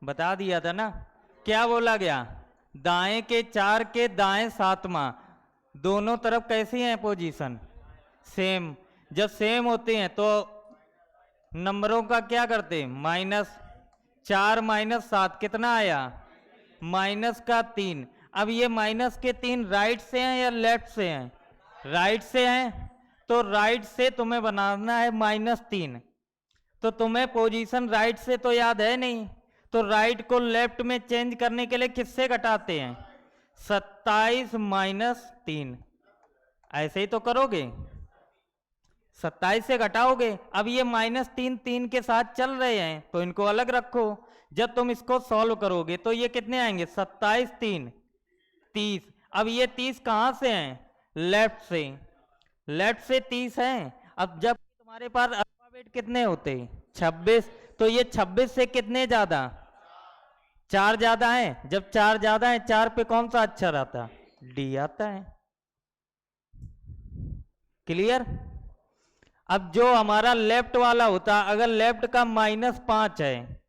बता दिया था ना। क्या बोला गया? दाएं के 4 के दाएं 7वां, दोनों तरफ कैसी है पोजीशन? सेम। जब सेम होते हैं तो नंबरों का क्या करते? -4 -7 कितना आया? -3। अब ये -3 राइट से हैं या लेफ्ट से हैं? राइट से हैं। तो राइट से तुम्हें बनाना है -3। तो तुम्हें पोजीशन राइट से तो याद है नहीं, तो राइट को लेफ्ट में चेंज करने के लिए किससे घटाते हैं? 27 -3। ऐसे ही तो करोगे, 27 से घटाओगे। अब ये -3 3 के साथ चल रहे हैं तो इनको अलग रखो। जब तुम इसको सॉल्व करोगे तो ये कितने आएंगे? 27 3 30। अब ये 30 कहां से हैं? लेफ्ट से। लेफ्ट से 30 हैं। अब जब तुम्हारे पास अल्फाबेट कितने होते? 26। तो ये 26 से कितने ज्यादा? 4 ज्यादा है। जब 4 ज्यादा है, 4 पे कौन सा अक्षर आता? डी आता है। क्लियर? अब जो हमारा लेफ्ट वाला होता, अगर लेफ्ट का -5 है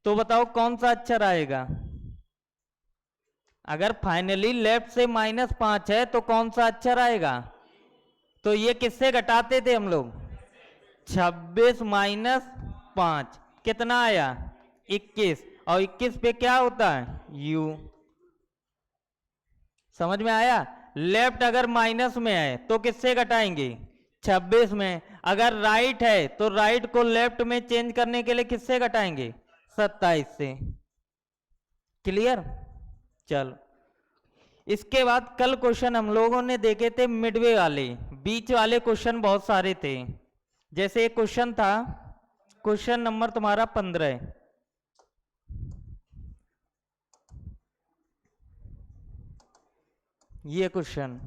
तो बताओ कौन सा अक्षर आएगा? अगर फाइनली लेफ्ट से -5 है तो कौन सा अक्षर आएगा? तो ये किससे घटाते थे हम लोग? 26 -5 कितना आया? 21। और 21 पे क्या होता है? यू। समझ में आया? लेफ्ट अगर माइनस में है तो किससे घटाएंगे? 26 में। अगर राइट है तो राइट को लेफ्ट में चेंज करने के लिए किससे घटाएंगे? 27 से। क्लियर? चलो, इसके बाद कल क्वेश्चन हम लोगों ने देखे थे मिडवे वाले, बीच वाले क्वेश्चन बहुत सारे थे। जैसे एक क्वेश्चन था, क्वेश्चन नंबर तुम्हारा 15 है। ये क्वेश्चन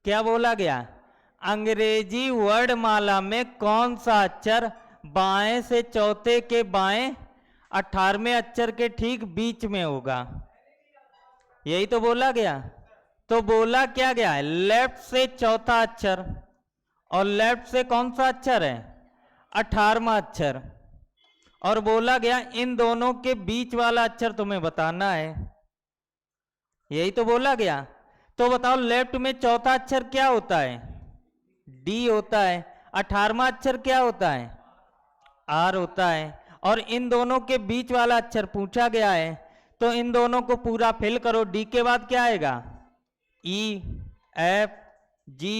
क्या बोला गया? अंग्रेजी वर्णमाला में कौन सा अक्षर बाएं से चौथे के बाएं 18वें अक्षर के ठीक बीच में होगा? यही तो बोला गया। तो बोला क्या गया है? लेफ्ट से चौथा अक्षर, और लेफ्ट से कौन सा अक्षर है? 18वां अक्षर। और बोला गया इन दोनों के बीच वाला अक्षर तुम्हें बताना है। यही तो बोला गया। तो बताओ लेफ्ट में चौथा अक्षर क्या होता है? डी होता है। 18वां अक्षर क्या होता है? आर होता है। और इन दोनों के बीच वाला अक्षर पूछा गया है, तो इन दोनों को पूरा फिल करो। डी के बाद क्या आएगा? ई, एफ, जी,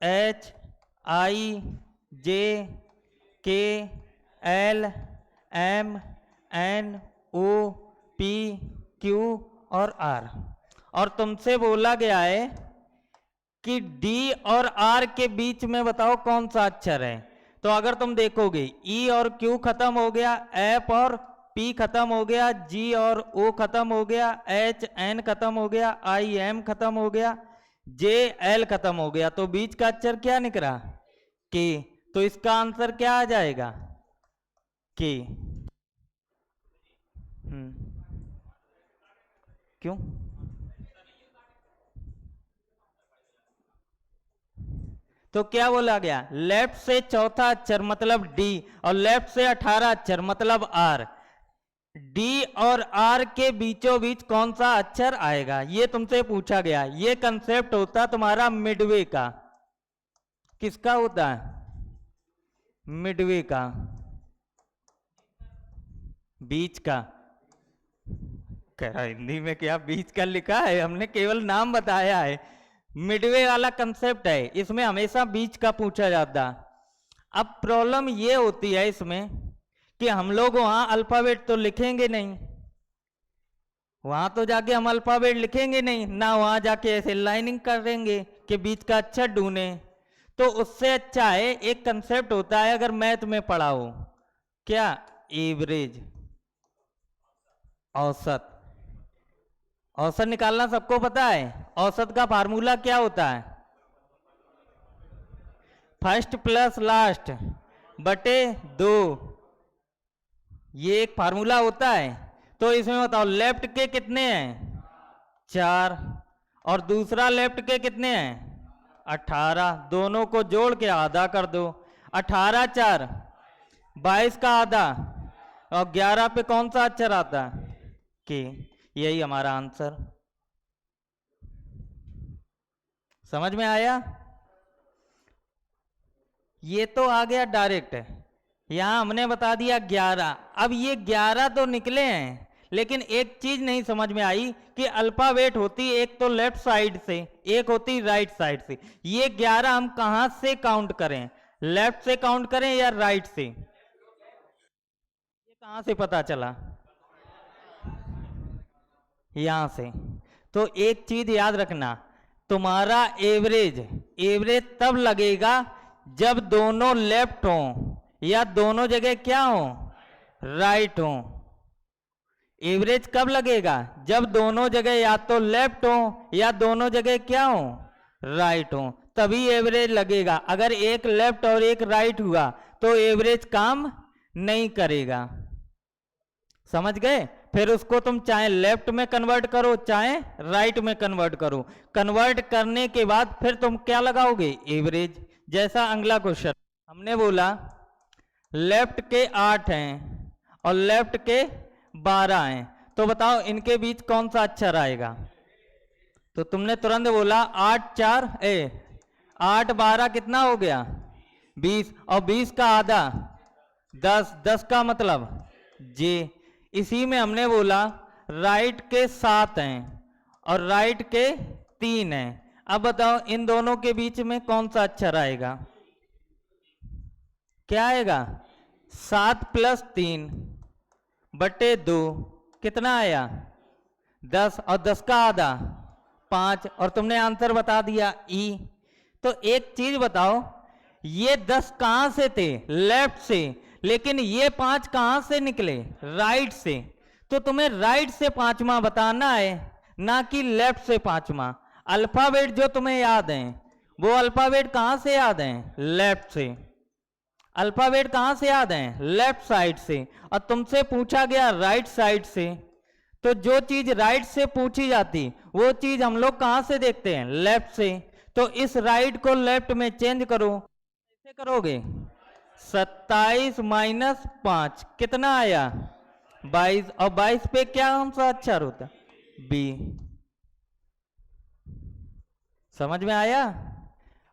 एच, आई, जे, के, एल, एम, एन, ओ, पी, क्यू और आर। और तुमसे बोला गया है कि डी और आर के बीच में बताओ कौन सा अक्षर है। तो अगर तुम देखोगे ई और क्यू खत्म हो गया, एफ और पी खत्म हो गया, जी और ओ खत्म हो गया, एच एन खत्म हो गया, आई एम खत्म हो गया, जे एल खत्म हो गया, तो बीच का अक्षर क्या निकला? के। तो इसका आंसर क्या आ जाएगा? के। क्यों? तो क्या बोला गया? लेफ्ट से चौथा अक्षर मतलब डी, और लेफ्ट से 18 अक्षर मतलब आर। डी और आर के बीचों बीच कौन सा अक्षर आएगा, ये तुमसे पूछा गया। ये कंसेप्ट होता तुम्हारा मिडवे का। किसका होता है? मिडवे का, बीच का। कह रहा हिंदी में क्या बीच का लिखा है? हमने केवल नाम बताया है। मिडवे वाला कंसेप्ट है, इसमें हमेशा बीच का पूछा जाता। अब प्रॉब्लम ये होती है इसमें कि हम लोग वहां अल्फाबेट तो लिखेंगे नहीं, वहां तो जाके हम अल्फाबेट लिखेंगे नहीं ना, वहां जाके ऐसे लाइनिंग करेंगे कि बीच का अक्षर ढूंढे। तो उससे अच्छा है, एक कंसेप्ट होता है अगर मैथ में पढ़ाओ, क्या? एवरेज, औसत। औसत निकालना सबको पता है। औसत का फार्मूला क्या होता है? फर्स्ट प्लस लास्ट बटे 2। ये एक फार्मूला होता है। तो इसमें बताओ लेफ्ट के कितने हैं? 4। और दूसरा लेफ्ट के कितने हैं? 18। दोनों को जोड़ के आधा कर दो। 18 4 22 का आधा और 11 पे कौन सा अक्षर आता? के। यही हमारा आंसर। समझ में आया? ये तो आ गया डायरेक्ट। यहां हमने बता दिया 11। अब ये 11 तो निकले हैं, लेकिन एक चीज नहीं समझ में आई कि अल्फाबेट होती एक तो लेफ्ट साइड से, एक होती राइट साइड से। ये 11 हम कहां से काउंट करें? लेफ्ट से काउंट करें या राइट से? ये कहां से पता चला? यहां से। तो एक चीज याद रखना, तुम्हारा एवरेज एवरेज तब लगेगा जब दोनों लेफ्ट हो या दोनों जगह क्या हो? राइट हो। एवरेज कब लगेगा? जब दोनों जगह या तो लेफ्ट हो या दोनों जगह क्या हो? राइट हो, तभी एवरेज लगेगा। अगर एक लेफ्ट और एक राइट हुआ तो एवरेज काम नहीं करेगा। समझ गए? फिर उसको तुम चाहे लेफ्ट में कन्वर्ट करो चाहे राइट में कन्वर्ट करो, कन्वर्ट करने के बाद फिर तुम क्या लगाओगे? एवरेज। जैसा अगला क्वेश्चन हमने बोला, लेफ्ट के 8 हैं और लेफ्ट के 12 हैं, तो बताओ इनके बीच कौन सा अक्षर आएगा? तो तुमने तुरंत बोला 8 4 8 12 कितना हो गया? 20, और 20 का आधा 10, 10 का मतलब जे। इसी में हमने बोला राइट के 7 हैं और राइट के 3 हैं। अब बताओ इन दोनों के बीच में कौन सा अक्षर आएगा? क्या आएगा? 7 + 3 बटे 2 कितना आया? 10, और 10 का आधा 5, और तुमने आंसर बता दिया ई। तो एक चीज बताओ, ये 10 कहां से थे? लेफ्ट से, लेकिन ये 5 कहां से निकले? राइट से। तो तुम्हें राइट से पांचवा बताना है, ना कि लेफ्ट से पांचवा। अल्फाबेट जो तुम्हें याद है वो अल्फाबेट कहां से याद है? लेफ्ट से। अल्फाबेट कहां से याद है? लेफ्ट साइड से। और तुमसे पूछा गया राइट साइड से, तो जो चीज राइट से पूछी जाती वो चीज हम लोग कहां से देखते हैं? लेफ्ट से। तो इस राइट को लेफ्ट में चेंज करो। कैसे करोगे? 27 - 5 कितना आया? 22, और 22 पे क्या कौन सा अक्षर होता? बी। समझ में आया?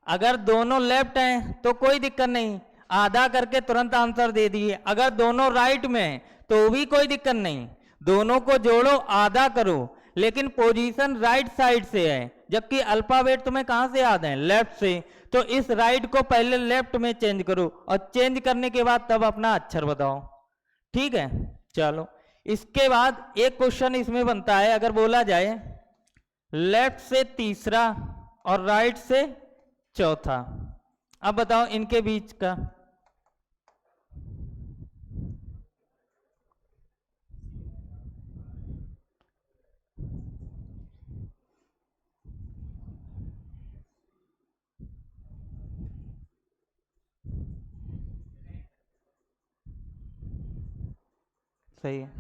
अगर दोनों लेफ्ट हैं तो कोई दिक्कत नहीं, आधा करके तुरंत आंसर दे दिए। अगर दोनों राइट में तो भी कोई दिक्कत नहीं, दोनों को जोड़ो आधा करो, लेकिन पोजीशन राइट साइड से है, जबकि अल्फाबेट तुम्हें कहां से याद है? लेफ्ट से। तो इस राइट को पहले लेफ्ट में चेंज करो, और चेंज करने के बाद तब अपना अक्षर बताओ। ठीक है, चलो। इसके बाद एक क्वेश्चन इसमें बनता है, अगर बोला जाए लेफ्ट से तीसरा और राइट से चौथा, अब बताओ इनके बीच का। सही है।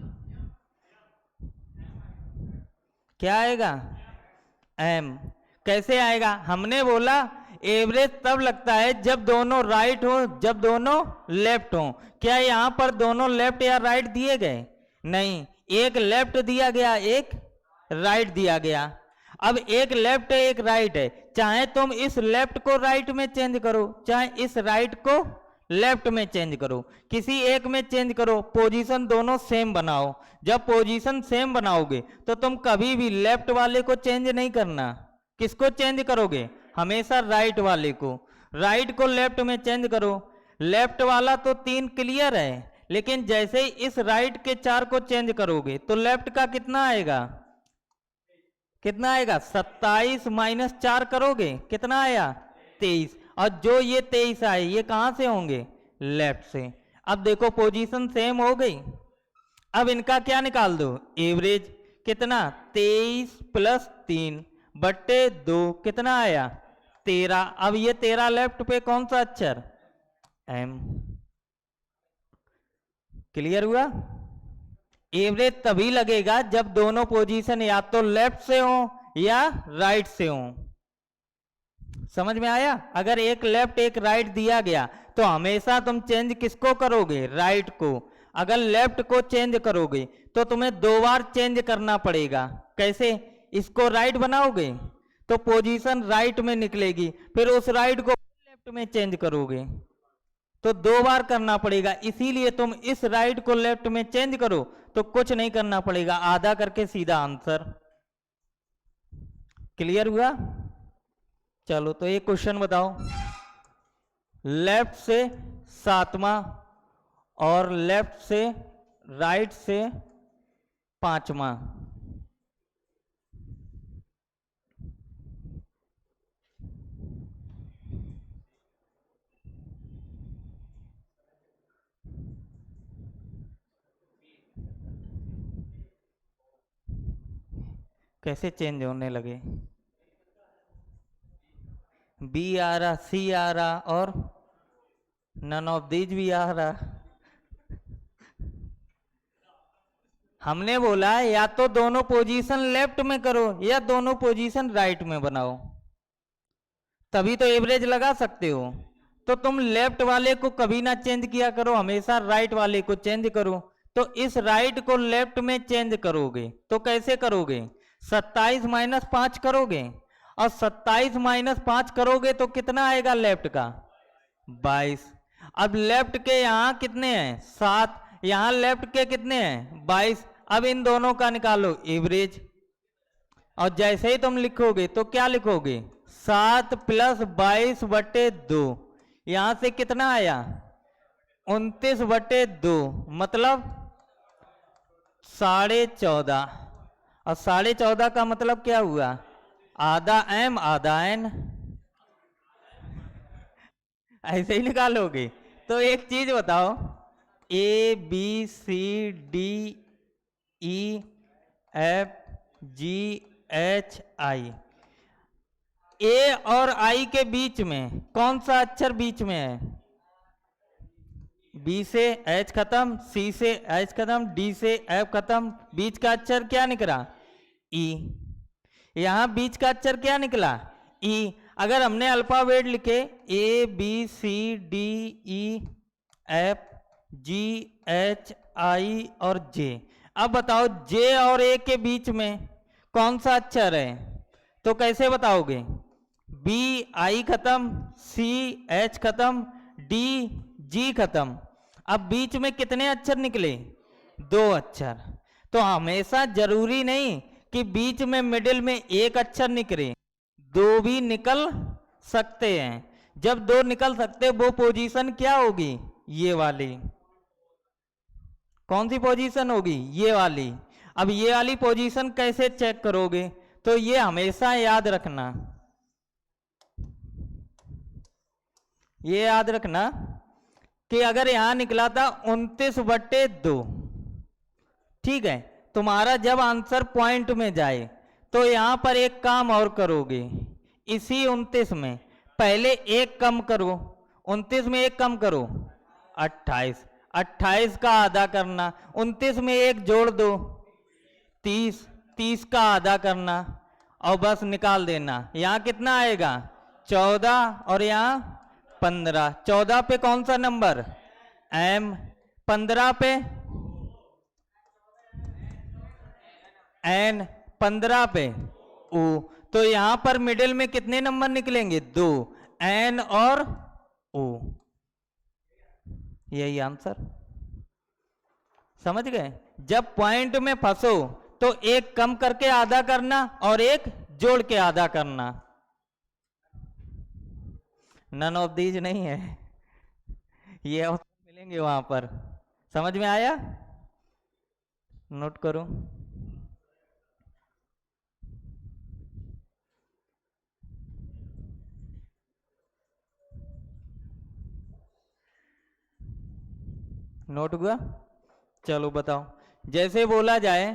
क्या आएगा? एम। कैसे आएगा? हमने बोला एवरेज तब लगता है जब दोनों राइट हो, जब दोनों लेफ्ट हो। क्या यहां पर दोनों लेफ्ट या राइट दिए गए? नहीं, एक लेफ्ट दिया गया, एक राइट दिया गया। अब एक लेफ्ट है एक राइट है, चाहे तुम इस लेफ्ट को राइट में चेंज करो चाहे इस राइट को लेफ्ट में चेंज करो, किसी एक में चेंज करो, पोजीशन दोनों सेम बनाओ। जब पोजीशन सेम बनाओगे तो तुम कभी भी लेफ्ट वाले को चेंज नहीं करना। किसको चेंज करोगे? हमेशा राइट वाले को। राइट को लेफ्ट में चेंज करो। लेफ्ट वाला तो 3 क्लियर है, लेकिन जैसे ही इस राइट के 4 को चेंज करोगे तो लेफ्ट का कितना आएगा? कितना आएगा? 27 - 4 करोगे कितना आया? 23। और जो ये 23 आए ये कहां से होंगे? लेफ्ट से। अब देखो पोजीशन सेम हो गई। अब इनका क्या निकाल दो? एवरेज। कितना? 23 + 3 बटे 2 कितना आया? 13। अब ये 13 लेफ्ट पे कौन सा अक्षर? एम। क्लियर हुआ? एवरेज तभी लगेगा जब दोनों पोजीशन या तो लेफ्ट से हो या राइट से हो। समझ में आया? अगर एक लेफ्ट एक राइट दिया गया तो हमेशा तुम चेंज किसको करोगे? राइट को। अगर लेफ्ट को चेंज करोगे तो तुम्हें 2 बार चेंज करना पड़ेगा। कैसे? इसको राइट बनाओगे तो पोजीशन राइट में निकलेगी, फिर उस राइट को लेफ्ट में चेंज करोगे तो 2 बार करना पड़ेगा। इसीलिए तुम इस राइट को लेफ्ट में चेंज करो तो कुछ नहीं करना पड़ेगा, आधा करके सीधा आंसर। क्लियर हुआ? चलो तो एक क्वेश्चन बताओ। लेफ्ट से 7वां और लेफ्ट से राइट से 5वां। कैसे चेंज होने लगे? बी आ रहा, सी आ रहा और नन ऑफ दीज भी आ रहा। हमने बोला या तो दोनों पोजीशन लेफ्ट में करो या दोनों पोजीशन राइट में बनाओ, तभी तो एवरेज लगा सकते हो। तो तुम लेफ्ट वाले को कभी ना चेंज किया करो, हमेशा राइट वाले को चेंज करो। तो इस राइट को लेफ्ट में चेंज करोगे तो कैसे करोगे? 27 माइनस 5 करोगे, और 27 माइनस 5 करोगे तो कितना आएगा लेफ्ट का? 22। अब लेफ्ट के यहाँ कितने हैं? 7। यहाँ लेफ्ट के कितने हैं? 22। अब इन दोनों का निकालो एवरेज, और जैसे ही तुम लिखोगे तो क्या लिखोगे? 7 प्लस 22/2। यहां से कितना आया? 29/2, मतलब 14.5। और 14.5 का मतलब क्या हुआ? आधा एम आधा एन। ऐसे ही निकालोगे? तो एक चीज बताओ, A B C D E F G H I, A और आई के बीच में कौन सा अक्षर बीच में है? बी से एच खत्म, सी से एच खत्म, डी से एफ खत्म, बीच का अक्षर क्या निकला? ई। यहां बीच का अक्षर क्या निकला? ई। अगर हमने अल्फाबेट लिखे A B C D E F G H I और जे, अब बताओ जे और ए के बीच में कौन सा अक्षर है? तो कैसे बताओगे? बी आई खत्म, सी एच खत्म, डी जी खत्म। अब बीच में कितने अक्षर निकले? 2 अक्षर। तो हमेशा जरूरी नहीं कि बीच में मिडिल में एक अक्षर निकले, 2 भी निकल सकते हैं। जब 2 निकल सकते वो पोजीशन क्या होगी? ये वाली। कौन सी पोजीशन होगी? ये वाली। अब ये वाली पोजीशन कैसे चेक करोगे? तो ये हमेशा याद रखना, ये याद रखना कि अगर यहां निकला था 29/2, ठीक है, तुम्हारा जब आंसर पॉइंट में जाए तो यहां पर एक काम और करोगे। इसी 29 में पहले एक कम करो, 29 में एक कम करो 28, 28 का आधा करना, 29 में एक जोड़ दो 30, 30 का आधा करना और बस निकाल देना। यहाँ कितना आएगा? 14 और यहाँ 15। 14 पे कौन सा नंबर? एम। 15 पे एन, 15 पे ओ। तो यहां पर मिडिल में कितने नंबर निकलेंगे? 2, एन और ओ। यही आंसर। समझ गए? जब पॉइंट में फंसो तो एक कम करके आधा करना और एक जोड़ के आधा करना। नन ऑफ दीज नहीं है, ये ऑप्शन मिलेंगे वहां पर। समझ में आया? नोट करो। नोट हुआ? चलो बताओ। जैसे बोला जाए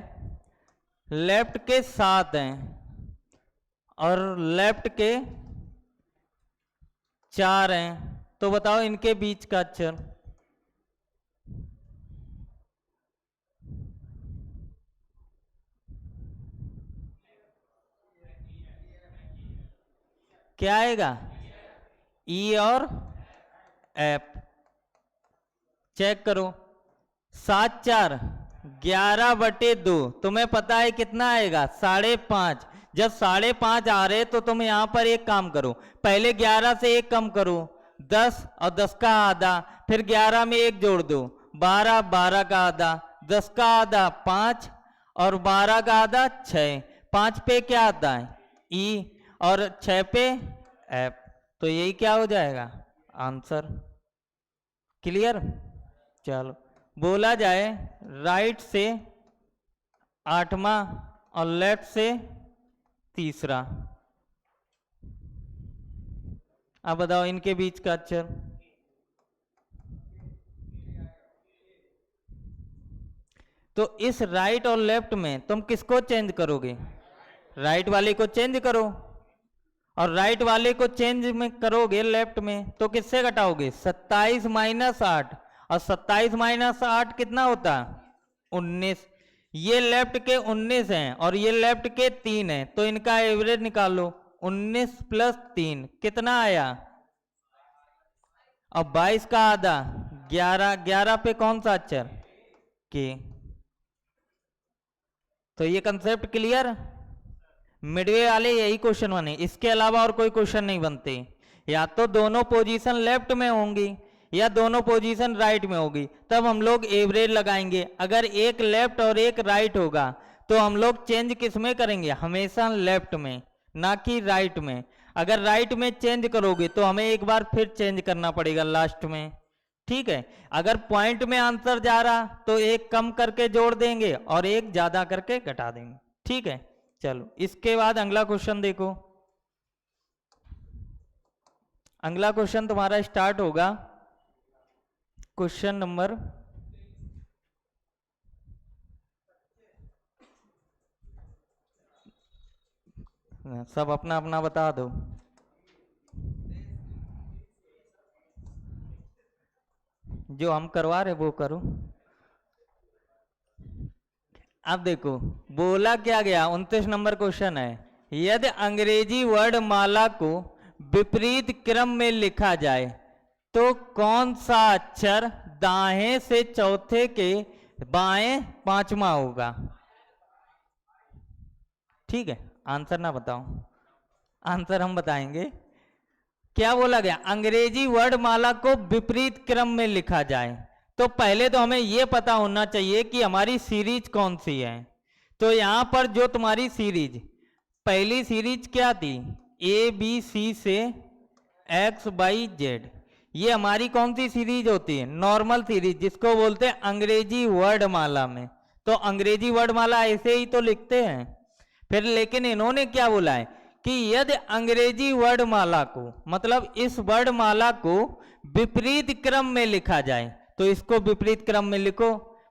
लेफ्ट के 7 हैं और लेफ्ट के 4 हैं, तो बताओ इनके बीच का अक्षर। क्या आएगा? ई और एफ। चेक करो। 7 4 11/2, तुम्हें पता है कितना आएगा? 5.5। जब 5.5 आ रहे तो तुम यहां पर एक काम करो, पहले 11 से एक कम करो, 10 और 10 का आधा, फिर 11 में एक जोड़ दो, 12, 12 का आधा, 10 का आधा 5 और 12 का आधा 6। 5 पे क्या आता है? ई और 6 पे एफ। तो यही क्या हो जाएगा? आंसर। क्लियर? चलो बोला जाए राइट से 8वां और लेफ्ट से 3रा। अब बताओ इनके बीच का अक्षर। तो इस राइट और लेफ्ट में तुम किसको चेंज करोगे? राइट वाले को चेंज करो, और राइट वाले को चेंज में करोगे लेफ्ट में तो किससे घटाओगे? 27 - 8, और 27 - 8 कितना होता? 19। ये लेफ्ट के 19 हैं और ये लेफ्ट के 3 हैं, तो इनका एवरेज निकालो। 19 + 3 कितना आया? और 22 का आधा 11। 11 पे कौन सा अक्षर? के। तो ये कंसेप्ट क्लियर? मिडवे वाले यही क्वेश्चन बने, इसके अलावा और कोई क्वेश्चन नहीं बनते। या तो दोनों पोजीशन लेफ्ट में होंगी या दोनों पोजीशन राइट में होगी, तब हम लोग एवरेज लगाएंगे। अगर एक लेफ्ट और एक राइट होगा तो हम लोग चेंज किस में करेंगे? हमेशा लेफ्ट में, ना कि राइट में। अगर राइट में चेंज करोगे तो हमें एक बार फिर चेंज करना पड़ेगा लास्ट में। ठीक है? अगर पॉइंट में आंसर जा रहा तो एक कम करके जोड़ देंगे और एक ज्यादा करके घटा देंगे। ठीक है? चलो इसके बाद अगला क्वेश्चन देखो। अगला क्वेश्चन तुम्हारा स्टार्ट होगा क्वेश्चन नंबर सब अपना अपना बता दो। जो हम करवा रहे वो करो। अब देखो बोला क्या गया, 29 नंबर क्वेश्चन है। यदि अंग्रेजी वर्णमाला को विपरीत क्रम में लिखा जाए तो कौन सा अक्षर दाएं से चौथे के बाएं 5वां होगा? ठीक है, आंसर ना बताओ, आंसर हम बताएंगे। क्या बोला गया? अंग्रेजी वर्णमाला को विपरीत क्रम में लिखा जाए। तो पहले तो हमें यह पता होना चाहिए कि हमारी सीरीज कौन सी है। तो यहां पर जो तुम्हारी सीरीज, पहली सीरीज क्या थी? ABC से XYZ। ये हमारी कौन सी सीरीज होती है? नॉर्मल सीरीज, जिसको बोलते हैं अंग्रेजी वर्णमाला में। तो अंग्रेजी वर्णमाला ऐसे ही तो लिखते हैं। फिर लेकिन इन्होंने क्या बोला है कि यदि अंग्रेजी वर्णमाला को, मतलब इस वर्णमाला को विपरीत क्रम में लिखा जाए, तो इसको विपरीत क्रम में लिखो।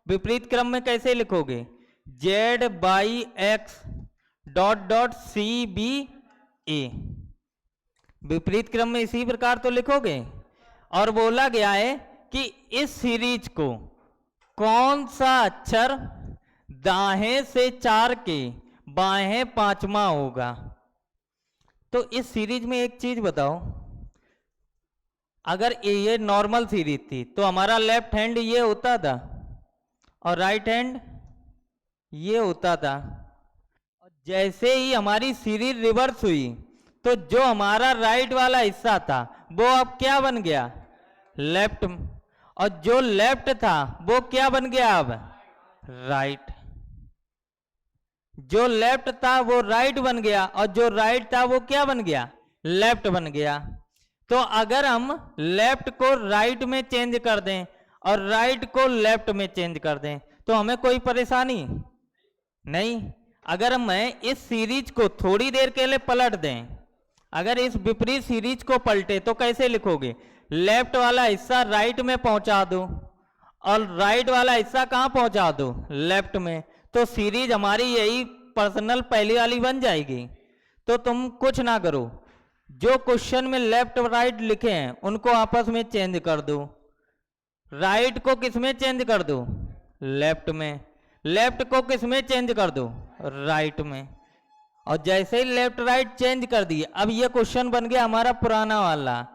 विपरीत क्रम में कैसे लिखोगे? Z/X ... CBA। विपरीत क्रम में इसी प्रकार तो लिखोगे। और बोला गया है कि इस सीरीज को कौन सा अक्षर दाएं से 4 के बाएं 5वां होगा? तो इस सीरीज में एक चीज बताओ, अगर ये नॉर्मल सीरीज थी तो हमारा लेफ्ट हैंड ये होता था और राइट हैंड ये होता था। और जैसे ही हमारी सीरीज रिवर्स हुई तो जो हमारा राइट वाला हिस्सा था वो अब क्या बन गया? लेफ्ट। और जो लेफ्ट था वो क्या बन गया? अब राइट। जो लेफ्ट था वो राइट बन गया और जो राइट था वो क्या बन गया? लेफ्ट बन गया। तो अगर हम लेफ्ट को राइट में चेंज कर दें और राइट को लेफ्ट में चेंज कर दें तो हमें कोई परेशानी नहीं। अगर मैं इस सीरीज को थोड़ी देर के लिए पलट दें, अगर इस विपरीत सीरीज को पलटे तो कैसे लिखोगे? लेफ्ट वाला हिस्सा राइट में पहुंचा दो और राइट वाला हिस्सा कहां पहुंचा दो? लेफ्ट में। तो सीरीज हमारी यही पर्सनल पहली वाली बन जाएगी। तो तुम कुछ ना करो, जो क्वेश्चन में लेफ्ट और राइट लिखे हैं उनको आपस में चेंज कर दो। राइट को किस में चेंज कर दो? लेफ्ट में। लेफ्ट को किस में चेंज कर दो? राइट में। और जैसे ही लेफ्ट राइट चेंज कर दिए, अब ये क्वेश्चन बन गया हमारा पुराना वाला।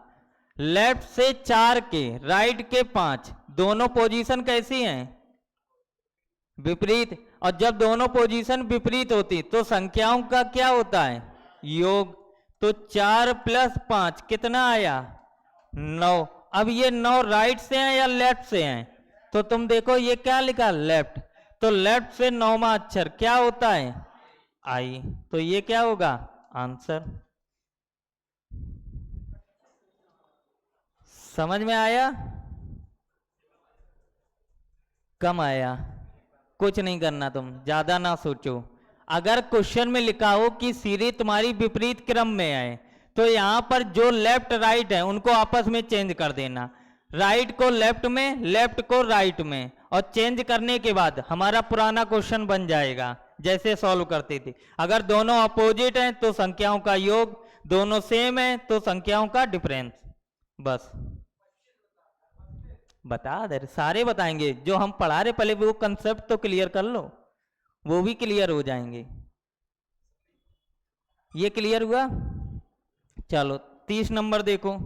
लेफ्ट से 4 के राइट के 5, दोनों पोजीशन कैसी हैं? विपरीत। और जब दोनों पोजीशन विपरीत होती तो संख्याओं का क्या होता है? योग। तो 4 + 5 कितना आया? 9। अब ये 9 राइट से हैं या लेफ्ट से हैं? तो तुम देखो ये क्या लिखा? लेफ्ट। तो लेफ्ट से 9वां अक्षर क्या होता है? आई। तो ये क्या होगा? आंसर। समझ में आया? कम आया? कुछ नहीं करना, तुम ज्यादा ना सोचो। अगर क्वेश्चन में लिखा हो कि सीरीज तुम्हारी विपरीत क्रम में है, तो यहां पर जो लेफ्ट राइट है उनको आपस में चेंज कर देना। राइट को लेफ्ट में, लेफ्ट को राइट में, और चेंज करने के बाद हमारा पुराना क्वेश्चन बन जाएगा जैसे सॉल्व करते थे। अगर दोनों अपोजिट हैं तो संख्याओं का योग, दोनों सेम है तो संख्याओं का डिफरेंस। बस बता दे, सारे बताएंगे जो हम पढ़ा रहे, पहले वो कंसेप्ट तो क्लियर कर लो, वो भी क्लियर हो जाएंगे। ये क्लियर हुआ? चलो 30 नंबर देखो।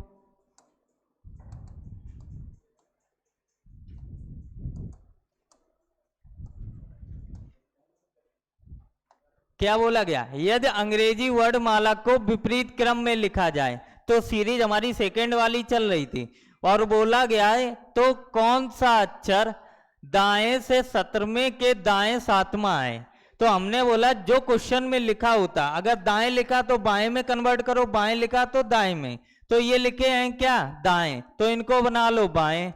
क्या बोला गया? यदि अंग्रेजी वर्ड माला को विपरीत क्रम में लिखा जाए, तो सीरीज हमारी सेकेंड वाली चल रही थी, और बोला गया है तो कौन सा अक्षर दाएं से 17वें के दाएं 7वां है। तो हमने बोला जो क्वेश्चन में लिखा होता, अगर दाएं लिखा तो बाएं में कन्वर्ट करो, बाएं लिखा तो दाएं में। तो ये लिखे हैं क्या? दाएं, तो इनको बना लो बाएं।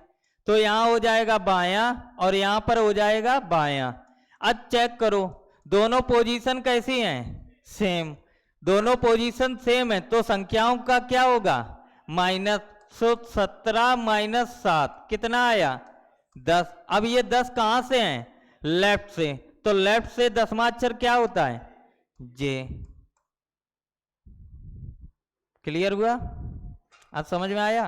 तो यहां हो जाएगा बायां और यहां पर हो जाएगा बायां। अब चेक करो दोनों पोजीशन कैसी हैं? सेम। दोनों पोजीशन सेम है तो संख्याओं का क्या होगा? माइनस। 17 - 7 कितना आया? 10। अब ये 10 कहां से हैं? लेफ्ट से। तो लेफ्ट से 10वां अक्षर क्या होता है? जे। क्लियर हुआ? अब समझ में आया?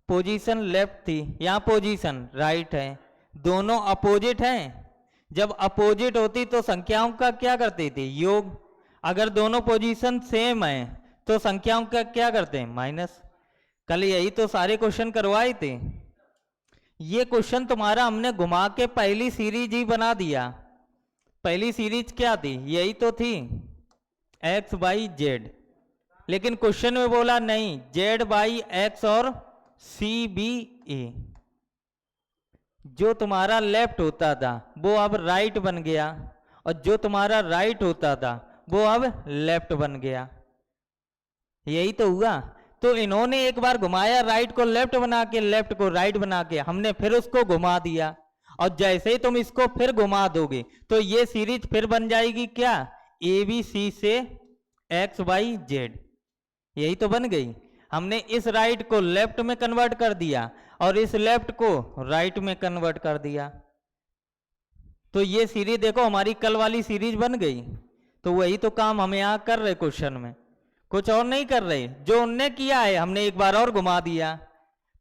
पोजीशन लेफ्ट थी, यहां पोजीशन राइट है, दोनों अपोजिट हैं। जब अपोजिट होती तो संख्याओं का क्या करते थे? योग। अगर दोनों पोजीशन सेम है तो संख्याओं का क्या करते हैं? माइनस। कल यही तो सारे क्वेश्चन करवाए थे। ये क्वेश्चन तुम्हारा हमने घुमा के पहली सीरीज ही बना दिया। पहली सीरीज क्या थी? यही तो थी, x/z। लेकिन क्वेश्चन में बोला नहीं, z/x और CBA। जो तुम्हारा लेफ्ट होता था वो अब राइट बन गया, और जो तुम्हारा राइट होता था वो अब लेफ्ट बन गया। यही तो हुआ। तो इन्होंने एक बार घुमाया, राइट को लेफ्ट बना के, लेफ्ट को राइट बना के, हमने फिर उसको घुमा दिया। और जैसे ही तुम इसको फिर घुमा दोगे तो ये सीरीज फिर बन जाएगी क्या? ABC से x/z। यही तो बन गई। हमने इस राइट को लेफ्ट में कन्वर्ट कर दिया और इस लेफ्ट को राइट में कन्वर्ट कर दिया। तो ये सीरीज देखो हमारी कल वाली सीरीज बन गई। तो वही तो काम हम यहाँ कर रहे क्वेश्चन में, कुछ और नहीं कर रहे। जो उनने किया है हमने एक बार और घुमा दिया।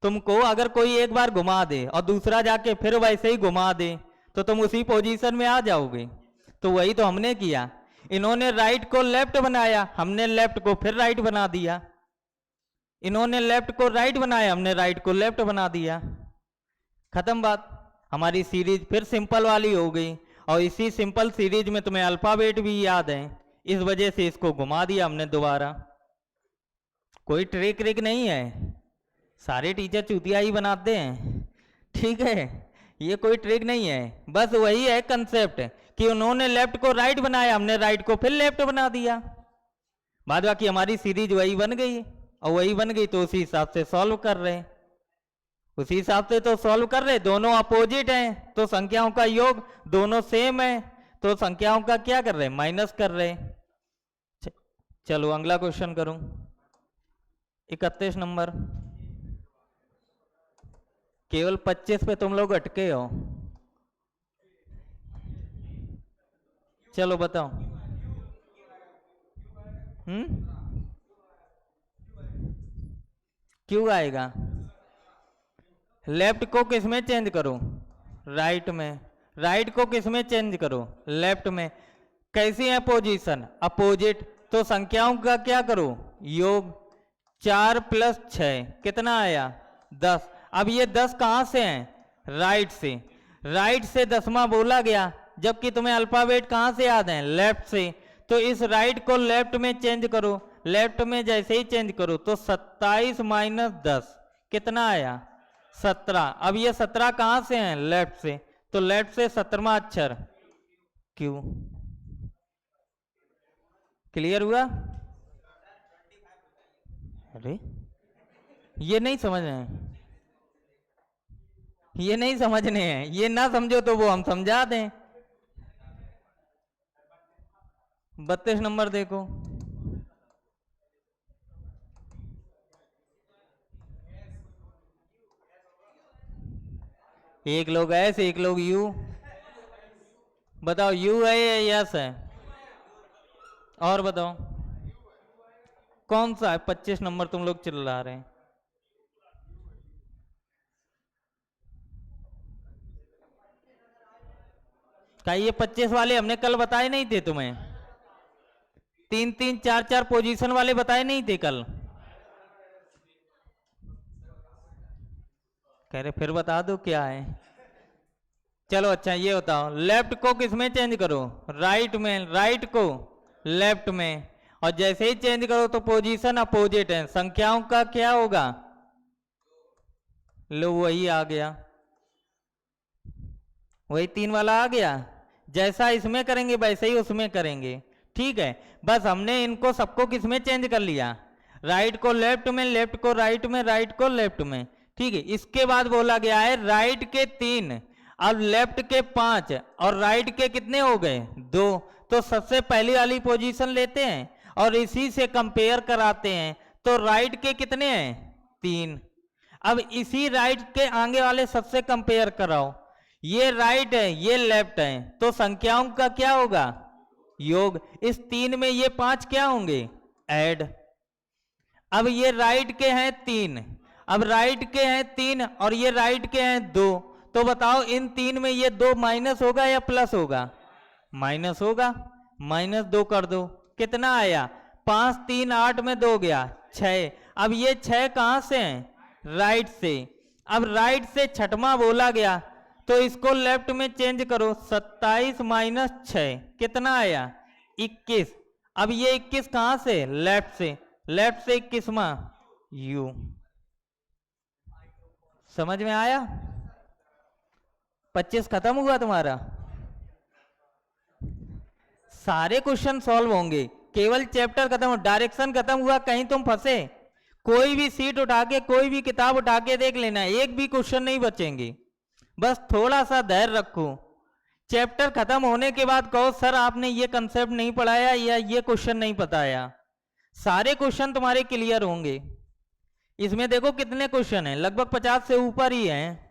तुमको अगर कोई एक बार घुमा दे और दूसरा जाके फिर वैसे ही घुमा दे तो तुम उसी पोजीशन में आ जाओगे। तो वही तो हमने किया। इन्होंने राइट को लेफ्ट बनाया, हमने लेफ्ट को फिर राइट बना दिया। इन्होंने लेफ्ट को राइट बनाया, हमने राइट को लेफ्ट बना दिया। खत्म बात। हमारी सीरीज फिर सिंपल वाली हो गई। और इसी सिंपल सीरीज में तुम्हें अल्फाबेट भी याद है, इस वजह से इसको घुमा दिया हमने दोबारा। कोई ट्रिक व्रिक नहीं है, सारे टीचर चूतिया ही बनाते हैं, ठीक है। ये कोई ट्रिक नहीं है, बस वही है कंसेप्ट कि उन्होंने लेफ्ट को राइट बनाया, हमने राइट को फिर लेफ्ट बना दिया। बाद बाकी हमारी सीरीज वही बन गई, और वही बन गई तो उसी हिसाब से सॉल्व कर रहे हैं। उसी हिसाब से तो सॉल्व कर रहे। दोनों अपोजिट हैं तो संख्याओं का योग, दोनों सेम है तो संख्याओं का क्या कर रहे हैं? माइनस कर रहे। चलो अगला क्वेश्चन करूं। 31 नंबर। केवल 25 पे तुम लोग अटके हो। चलो बताओ। क्यों आएगा? लेफ्ट को किस में चेंज करो? राइट में। राइट को किस में चेंज करो, लेफ्ट में। कैसी है पोजीशन, अपोजिट, तो संख्याओं का क्या करो, योग। 4 + 6 कितना आया, 10। अब ये 10 कहां से हैं, राइट से। राइट से 10वां बोला गया, जबकि तुम्हें अल्फाबेट कहां से याद है, लेफ्ट से। तो इस राइट को लेफ्ट में चेंज करो, लेफ्ट में जैसे ही चेंज करो तो 27 - 10 कितना आया, 17। अब ये 17 कहां से हैं, लेफ्ट से, तो लेफ्ट से 17वां अक्षर क्यू। क्लियर हुआ। अरे ये नहीं समझ रहे हैं, ये नहीं समझने हैं, ये ना समझो तो वो हम समझा दें। 32 नंबर देखो, एक लोग एस एक लोग यू। बताओ यू है या यस है, और बताओ कौन सा है। 25 नंबर तुम लोग चिल्ला रहे हैं। क्या ये 25 वाले हमने कल बताए नहीं थे तुम्हें, 3-3 4-4 पोजीशन वाले बताए नहीं थे कल। कह रहे फिर बता दो क्या है। चलो अच्छा ये बताओ, लेफ्ट को किस में चेंज करो, राइट में, राइट को लेफ्ट में, और जैसे ही चेंज करो तो पोजीशन अपोजिट है। संख्याओं का क्या होगा, लो वही आ गया, वही 3 वाला आ गया। जैसा इसमें करेंगे वैसे ही उसमें करेंगे, ठीक है। बस हमने इनको सबको किस में चेंज कर लिया, राइट को लेफ्ट में, लेफ्ट को राइट में, राइट को लेफ्ट में, ठीक है। इसके बाद बोला गया है राइट के 3, अब लेफ्ट के 5 और राइट के कितने हो गए, 2। तो सबसे पहली वाली पोजीशन लेते हैं और इसी से कंपेयर कराते हैं। तो राइट के कितने हैं, 3। अब इसी राइट के आगे वाले सबसे कंपेयर कराओ, ये राइट है ये लेफ्ट है, तो संख्याओं का क्या होगा, योग। इस 3 में ये 5 क्या होंगे, ऐड। अब ये राइट के हैं 3, अब राइट के हैं 3 और ये राइट के हैं 2, तो बताओ इन 3 में ये 2 माइनस होगा या प्लस होगा, माइनस होगा। -2 कर दो, कितना आया, 5 3 8 में 2 गया 6। अब ये 6 कहां से हैं, राइट से। अब राइट से 6वां बोला गया, तो इसको लेफ्ट में चेंज करो, 27 - 6 कितना आया, 21। अब ये 21 कहां से, लेफ्ट से, लेफ्ट से 21वां यू। समझ में आया, 25 खत्म हुआ तुम्हारा। सारे क्वेश्चन सॉल्व होंगे, केवल चैप्टर खत्म, डायरेक्शन खत्म हुआ, कहीं तुम फंसे। कोई भी सीट उठा के, कोई भी किताब उठा के देख लेना, एक भी क्वेश्चन नहीं बचेंगे। बस थोड़ा सा धैर्य रखो, चैप्टर खत्म होने के बाद कहो सर आपने ये कंसेप्ट नहीं पढ़ाया या ये क्वेश्चन नहीं बताया। सारे क्वेश्चन तुम्हारे क्लियर होंगे। इसमें देखो कितने क्वेश्चन हैं, लगभग 50 से ऊपर ही हैं,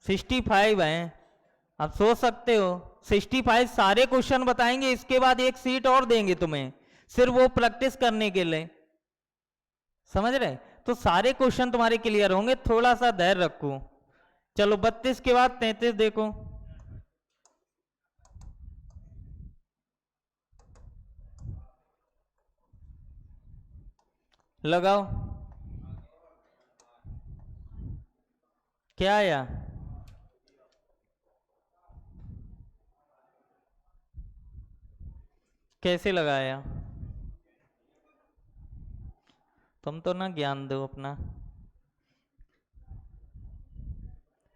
65 हैं। आप सोच सकते हो 65 सारे क्वेश्चन बताएंगे, इसके बाद एक सीट और देंगे तुम्हें सिर्फ वो प्रैक्टिस करने के लिए, समझ रहे। तो सारे क्वेश्चन तुम्हारे क्लियर होंगे, थोड़ा सा धैर्य रखो। चलो 32 के बाद 33 देखो, लगाओ क्या आया, कैसे लगाया, तुम तो ना ज्ञान दो अपना।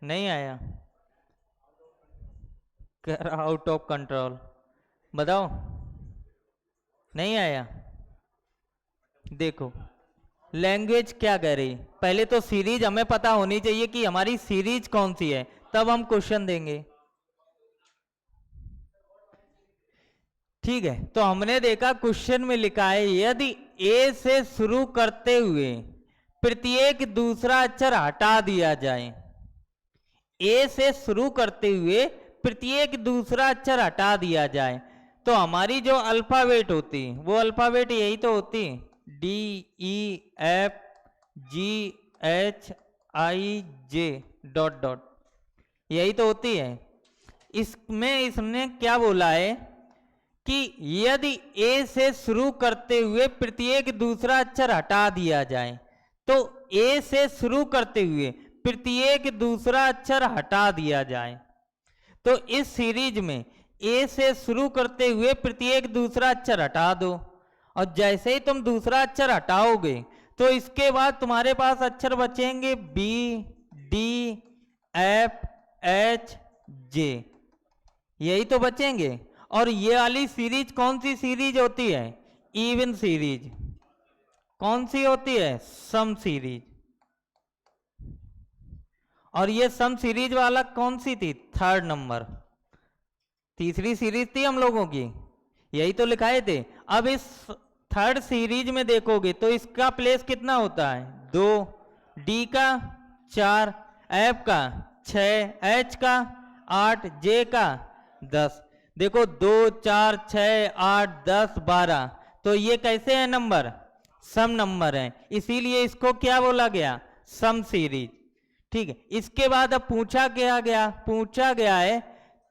नहीं आया, आउट ऑफ कंट्रोल, बताओ नहीं आया। देखो लैंग्वेज क्या कह रही, पहले तो सीरीज हमें पता होनी चाहिए कि हमारी सीरीज कौन सी है, तब हम क्वेश्चन देंगे, ठीक है। तो हमने देखा क्वेश्चन में लिखा है यदि ए से शुरू करते हुए प्रत्येक दूसरा अक्षर हटा दिया जाए, ए से शुरू करते हुए प्रत्येक दूसरा अक्षर हटा दिया जाए, तो हमारी जो अल्फाबेट होती वो अल्फाबेट यही तो होती, DEFGHIJ ... यही तो होती है। इसमें इसने क्या बोला है कि यदि ए से शुरू करते हुए प्रत्येक दूसरा अक्षर हटा दिया जाए, तो ए से शुरू करते हुए प्रत्येक दूसरा अक्षर हटा दिया जाए, तो इस सीरीज में ए से शुरू करते हुए प्रत्येक दूसरा अक्षर हटा दो, और जैसे ही तुम दूसरा अक्षर हटाओगे तो इसके बाद तुम्हारे पास अक्षर बचेंगे बी, डी, एफ, एच, जे, यही तो बचेंगे। और ये वाली सीरीज कौन सी सीरीज होती है? Even series. कौन सी होती है? Sum series. और ये सम सीरीज वाला कौन सी थी? थर्ड नंबर, तीसरी सीरीज थी हम लोगों की, यही तो लिखाए थे। अब इस थर्ड सीरीज में देखोगे तो इसका प्लेस कितना होता है? 2, डी का 4, एफ का 6, एच का 8, जे का 10। देखो 2, 4, 6, 8, 10, 12, तो ये कैसे है नंबर? सम नंबर है, इसीलिए इसको क्या बोला गया? Sum series. ठीक है, इसके बाद अब पूछा गया है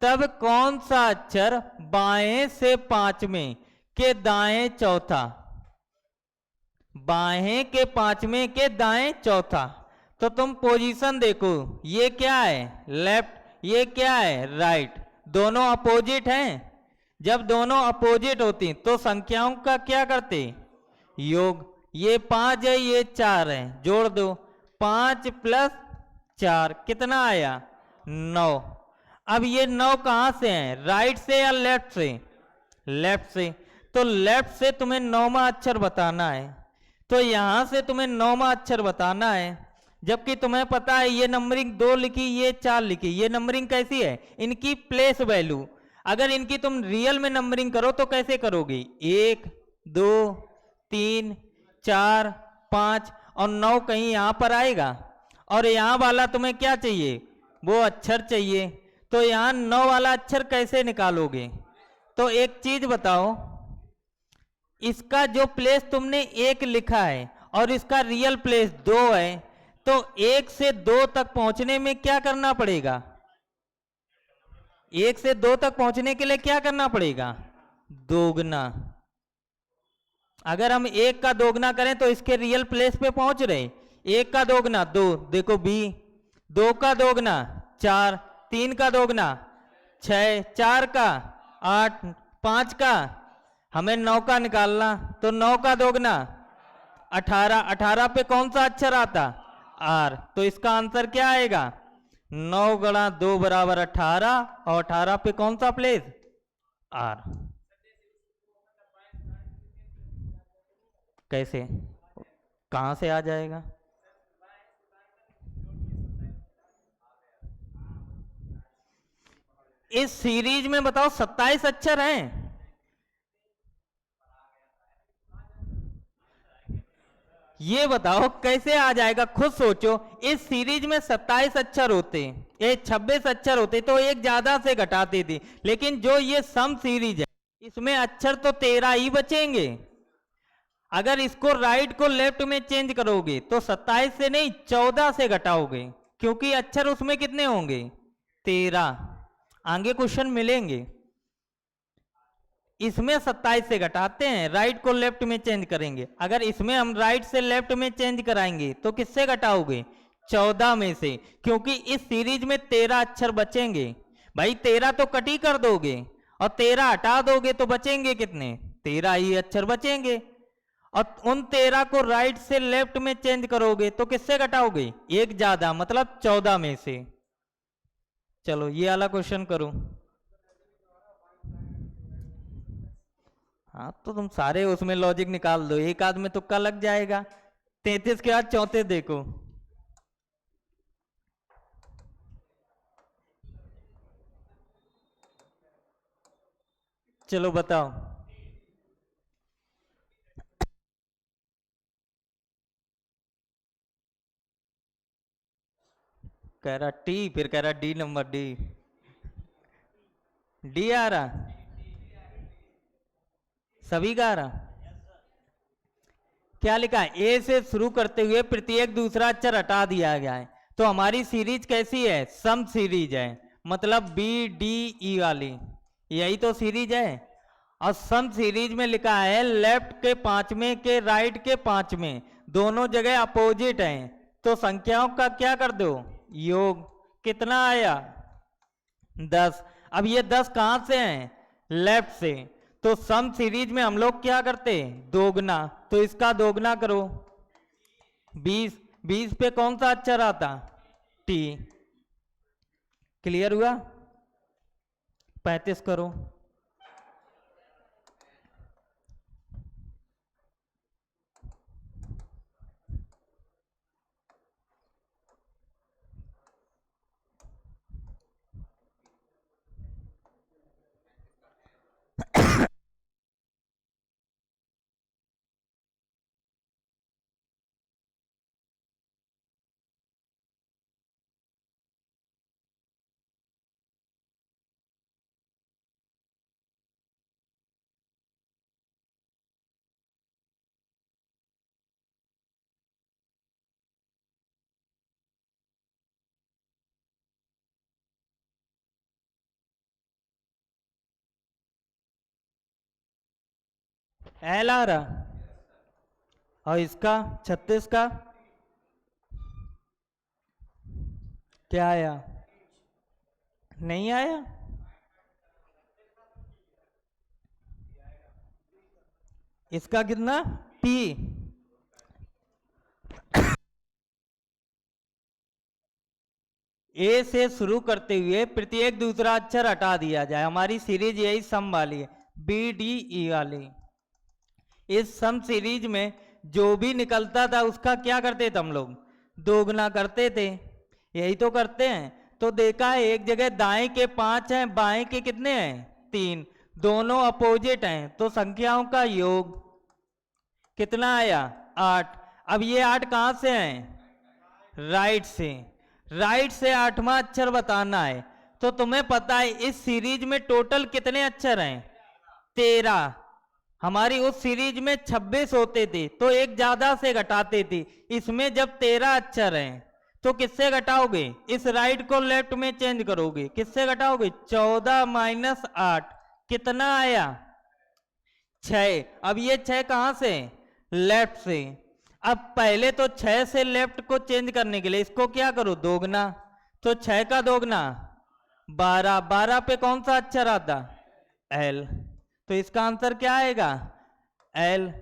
तब कौन सा अक्षर बाएं से पांचवें के दाएं चौथा, बाएं के पांचवें के दाएं चौथा, तो तुम पोजीशन देखो, ये क्या है? लेफ्ट, ये क्या है? राइट, दोनों अपोजिट हैं। जब दोनों अपोजिट होती तो संख्याओं का क्या करते? योग। ये 5 है, ये 4 है, जोड़ दो, 5 + 4 कितना आया? 9। अब ये 9 कहां से हैं? राइट से या लेफ्ट से? लेफ्ट से। तो लेफ्ट से तुम्हें 9वां अक्षर बताना है, तो यहां से तुम्हें 9वां अक्षर बताना है, जबकि तुम्हें पता है ये नंबरिंग 2 लिखी, ये 4 लिखी, ये नंबरिंग कैसी है? इनकी प्लेस वैल्यू। अगर इनकी तुम रियल में नंबरिंग करो तो कैसे करोगे? 1, 2, 3, 4, 5 और 9 कहीं यहां पर आएगा, और यहां वाला तुम्हें क्या चाहिए? वो अक्षर चाहिए। तो यहां 9 वाला अक्षर कैसे निकालोगे? तो एक चीज बताओ, इसका जो प्लेस तुमने 1 लिखा है और इसका रियल प्लेस 2 है, तो 1 से 2 तक पहुंचने में क्या करना पड़ेगा? 1 से 2 तक पहुंचने के लिए क्या करना पड़ेगा? दोगुना। अगर हम 1 का दोगुना करें तो इसके रियल प्लेस पे पहुंच रहे। 1 का दोगुना 2, देखो बी, 2 का दोगुना 4, 3 का दोगुना 6, 4 का 8, 5 का, हमें 9 का निकालना, तो 9 का दोगुना 18, 18 पे कौन सा अक्षर आता? आर। तो इसका आंसर क्या आएगा? 9 × 2 = 18, और 18 पे कौन सा प्लेस? आर। कैसे, कहां से आ जाएगा? इस सीरीज में बताओ 27 अक्षर हैं। ये बताओ कैसे आ जाएगा, खुद सोचो। इस सीरीज में 27 अक्षर होते, ये 26 अक्षर होते तो एक ज्यादा से घटाते थे, लेकिन जो ये सम सीरीज है इसमें अक्षर तो 13 ही बचेंगे। अगर इसको राइट को लेफ्ट में चेंज करोगे तो 27 से नहीं 14 से घटाओगे, क्योंकि अक्षर उसमें कितने होंगे? 13। आगे क्वेश्चन मिलेंगे। इसमें 27 से घटाते हैं, राइट को लेफ्ट में चेंज करेंगे। अगर इसमें हम राइट से लेफ्ट में चेंज कराएंगे तो किससे घटाओगे? 14 में से, क्योंकि इस सीरीज में 13 अक्षर बचेंगे। भाई 13 तो कट ही कर दोगे, और 13 हटा दोगे तो बचेंगे कितने? 13 ही अक्षर बचेंगे। और उन 13 को राइट से लेफ्ट में चेंज करोगे तो किससे घटाओगे? एक ज्यादा, मतलब 14 में से। चलो ये वाला क्वेश्चन करो। हाँ तो तुम सारे उसमें लॉजिक निकाल दो, एक आध में तुक्का लग जाएगा। 33 के बाद 34 देखो। चलो बताओ। कह रहा टी, फिर कह रहा डी नंबर, डी डी आ रहा, सभी का आ रहा। क्या लिखा है? ए से शुरू करते हुए प्रत्येक दूसरा अक्षर हटा दिया गया है, तो हमारी सीरीज कैसी है? सम सीरीज है, मतलब बी डी ई वाली, यही तो सीरीज है। और सम सीरीज में लिखा है लेफ्ट के पांचवें के राइट के पांचवें, दोनों जगह अपोजिट हैं, तो संख्याओं का क्या कर दो? योग। कितना आया? 10। अब ये 10 कहां से हैं? लेफ्ट से। तो सम सीरीज में हम लोग क्या करते? दोगुना। तो इसका दोगुना करो। 20। 20 पे कौन सा अक्षर आता? टी। क्लियर हुआ? 35 करो। एल आ रहा। और इसका 36 का क्या आया? नहीं आया। इसका कितना? पी। ए से शुरू करते हुए प्रत्येक दूसरा अक्षर हटा दिया जाए। हमारी सीरीज यही सम वाली है, बी डी ई वाली। इस सम सीरीज में जो भी निकलता था उसका क्या करते थे हम लोग? दोगुना करते थे। यही तो करते हैं। तो देखा है एक जगह दाएं के 5 हैं, बाएं के कितने हैं? 3। दोनों अपोजिट हैं, तो संख्याओं का योग कितना आया? 8। अब ये 8 कहां से हैं? राइट से। राइट से 8वां अक्षर बताना है। तो तुम्हें पता है इस सीरीज में टोटल कितने अक्षर हैं? 13। हमारी उस सीरीज में 26 होते थे, तो एक ज्यादा से घटाते थे। इसमें जब 13 अक्षर हैं तो किससे घटाओगे? इस राइट को लेफ्ट में चेंज करोगे। किससे घटाओगे? 14 माइनस 8। कितना आया? 6। अब ये 6 कहां से? लेफ्ट से। अब पहले तो 6 से लेफ्ट को चेंज करने के लिए इसको क्या करो? दोगुना। तो 6 का दोगुना 12। 12 पे कौन सा अक्षर आता? एल। तो इसका आंसर क्या आएगा? एल।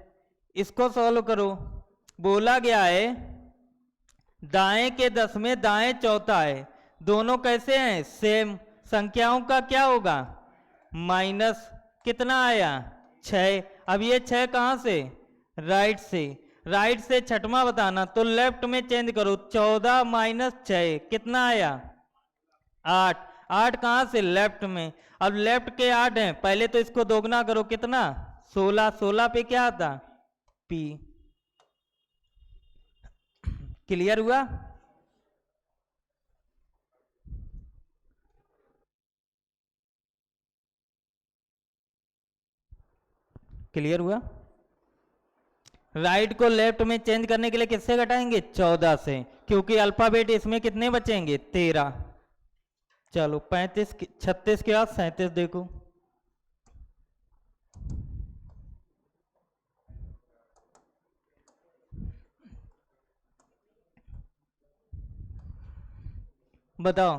इसको सॉल्व करो। बोला गया है दाएं के 10 में दाएं चौथा है, दोनों कैसे हैं? सेम। संख्याओं का क्या होगा? माइनस। कितना आया? 6। अब ये 6 कहां से? राइट से। राइट से 6वां बताना, तो लेफ्ट में चेंज करो। 14 माइनस 6 कितना आया? 8। 8 कहां से? लेफ्ट में। अब लेफ्ट के 8 हैं, पहले तो इसको दोगुना करो। कितना? 16। 16 पे क्या आता? पी। क्लियर हुआ? क्लियर हुआ? राइट को लेफ्ट में चेंज करने के लिए किससे घटाएंगे? 14 से, क्योंकि अल्फाबेट इसमें कितने बचेंगे? 13। चलो 35 36 के बाद 37 देखो। बताओ।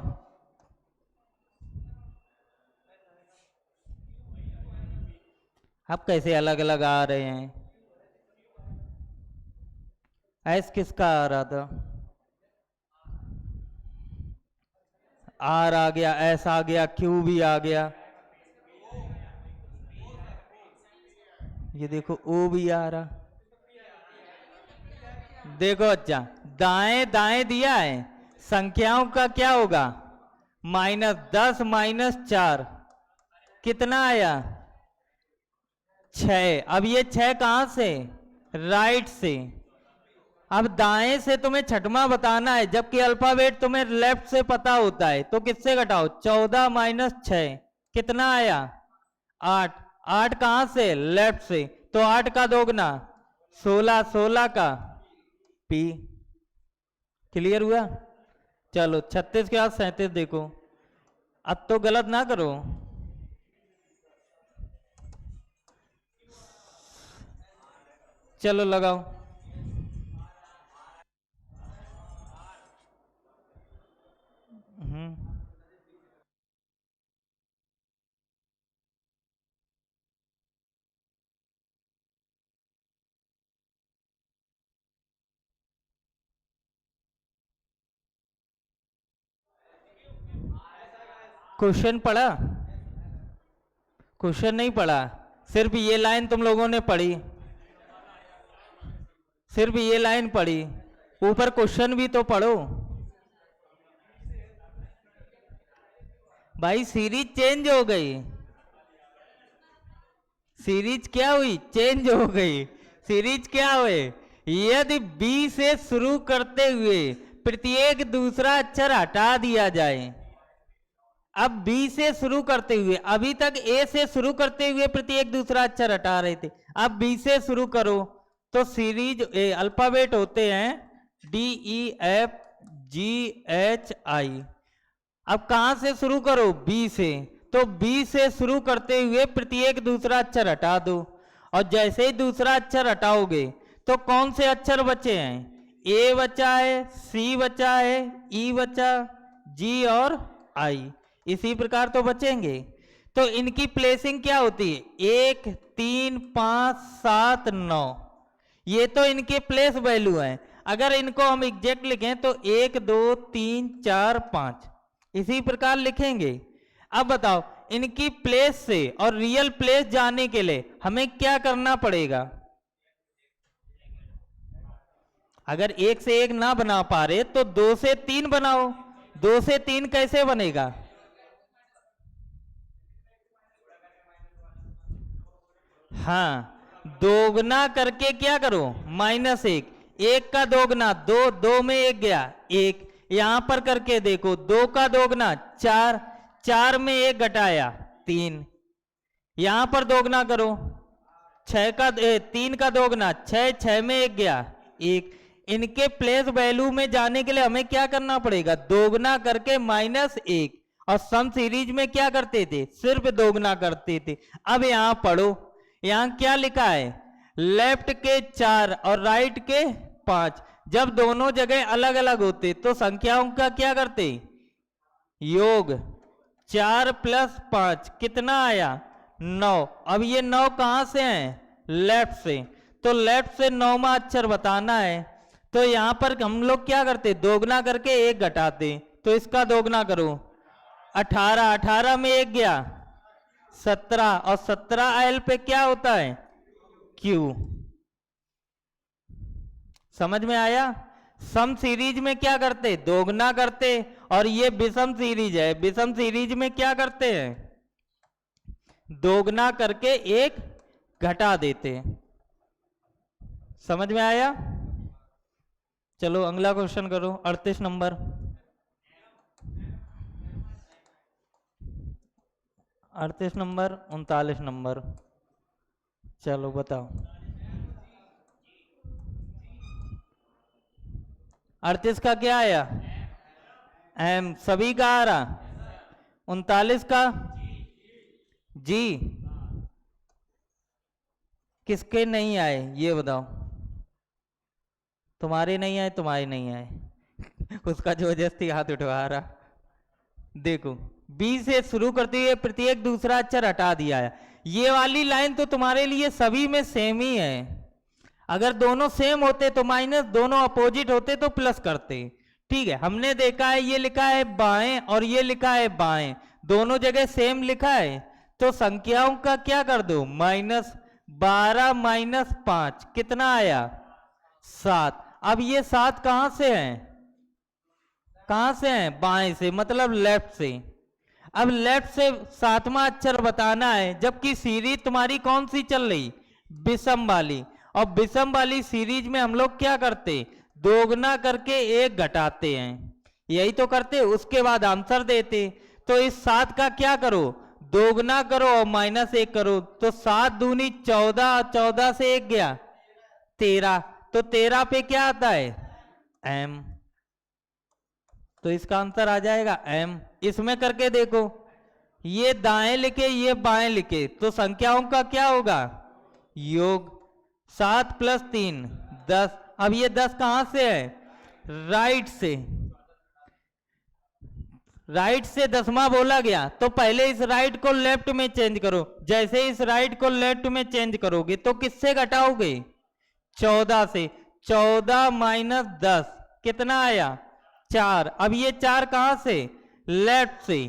आप कैसे अलग अलग आ रहे हैं? एस किसका आ रहा था? आर आ गया, एस आ गया, क्यू भी आ गया। ये देखो ओ भी आ रहा। देखो अच्छा, दाएं दाएं दिया है, संख्याओं का क्या होगा? -10 माइनस 4 कितना आया? 6। अब ये 6 कहां से? राइट से। अब दाएं से तुम्हें 6वां बताना है, जबकि अल्फाबेट तुम्हें लेफ्ट से पता होता है, तो किससे घटाओ? 14 माइनस 6 कितना आया? 8। 8 कहां से? लेफ्ट से। तो 8 का दोगुना 16। 16 का पी। क्लियर हुआ? चलो 36 के बाद 37 देखो, अब तो गलत ना करो। चलो लगाओ। क्वेश्चन पढ़ा? क्वेश्चन नहीं पढ़ा, सिर्फ ये लाइन तुम लोगों ने पढ़ी, सिर्फ ये लाइन पढ़ी, ऊपर क्वेश्चन भी तो पढ़ो भाई। सीरीज चेंज हो गई, सीरीज क्या हुई? चेंज हो गई। सीरीज क्या हुए? यदि बी से शुरू करते हुए प्रत्येक दूसरा अक्षर हटा दिया जाए, अब बी से शुरू करते हुए, अभी तक ए से शुरू करते हुए प्रत्येक दूसरा अक्षर हटा रहे थे, अब बी से शुरू करो तो सीरीज अल्फाबेट होते हैं D E F G H आई। अब कहां से शुरू करो? बी से, तो बी से शुरू करते हुए प्रत्येक दूसरा अक्षर हटा दो, और जैसे ही दूसरा अक्षर हटाओगे तो कौन से अक्षर बचे हैं? ए बचा है, सी बचा है, ई बचा, जी और आई, इसी प्रकार तो बचेंगे। तो इनकी प्लेसिंग क्या होती है? 1 3 5 7 9, ये तो इनके प्लेस वैल्यू हैं। अगर इनको हम एग्जैक्ट लिखें तो 1 2 3 4 5, इसी प्रकार लिखेंगे। अब बताओ, इनकी प्लेस से और रियल प्लेस जाने के लिए हमें क्या करना पड़ेगा? अगर 1 से 1 ना बना पा रहे तो 2 से 3 बनाओ। 2 से 3 कैसे बनेगा? हाँ, दोगुना करके क्या करो? -1, 1 का दोगुना 2, 2 में 1 गया 1, यहां पर करके देखो 2 का दोगुना 4, 4 में 1 घटाया 3, यहां पर दोगुना करो 6 का 3 का दोगुना 6, 6 में 1 गया 1। इनके प्लेस वैल्यू में जाने के लिए हमें क्या करना पड़ेगा? दोगुना करके -1। और सम सीरीज में क्या करते थे? सिर्फ दोगुना करते थे। अब यहां पढ़ो, यहां क्या लिखा है? लेफ्ट के 4 और राइट के 5, जब दोनों जगह अलग अलग होते तो संख्याओं का क्या करते? योग। 4 + 5 कितना आया? 9। अब ये 9 कहां से है? लेफ्ट से, तो लेफ्ट से 9वां अक्षर बताना है, तो यहां पर हम लोग क्या करते? दोगुना करके 1 घटाते, तो इसका दोगुना करो 18, 18 में 1 गया 17, और 17 एल पे क्या होता है? क्यू। समझ में आया? सम सीरीज में क्या करते? दोगुना करते, और ये विषम सीरीज है, विषम सीरीज में क्या करते हैं? दोगुना करके 1 घटा देते। समझ में आया? चलो अगला क्वेश्चन करो, 38 नंबर। 38 नंबर, 39 नंबर, चलो बताओ। 38 का क्या आया? एम। सभी का आ रहा? 39 का जी। किसके नहीं आए ये बताओ? तुम्हारे नहीं आए, तुम्हारे नहीं आए उसका जबरदस्ती हाथ उठवा रहा। देखो, बी से शुरू करते हुए प्रत्येक दूसरा अक्षर हटा दिया है। ये वाली लाइन तो तुम्हारे लिए सभी में सेम ही है। अगर दोनों सेम होते तो माइनस, दोनों अपोजिट होते तो प्लस करते। ठीक है, हमने देखा है ये लिखा है बाएं और ये लिखा है बाएं, दोनों जगह सेम लिखा है, तो संख्याओं का क्या कर दो? -12 - 5 कितना आया? 7। अब ये 7 कहां से है? कहां से है? बाएं से, मतलब लेफ्ट से। अब लेफ्ट से 7वां अक्षर बताना है, जबकि सीरीज तुम्हारी कौन सी चल रही? विषम वाली। और विषम वाली सीरीज में हम लोग क्या करते? दोगुना करके 1 घटाते हैं, यही तो करते, उसके बाद आंसर देते। तो इस 7 का क्या करो? दोगुना करो और -1 करो, तो 7 दूनी 14, 14 से 1 गया 13, तो 13 पे क्या आता है? एम। तो इसका आंसर आ जाएगा m। इसमें करके देखो, ये दाएं लिखे ये बाएं लिखे तो संख्याओं का क्या होगा, योग। 7 + 3 10। अब ये 10 कहां से है, राइट से। राइट से दसवां बोला गया तो पहले इस राइट को लेफ्ट में चेंज करो। जैसे इस राइट को लेफ्ट में चेंज करोगे तो किससे घटाओगे, 14 से। 14 - 10 कितना आया, 4। अब ये 4 कहां से, लेफ्ट से।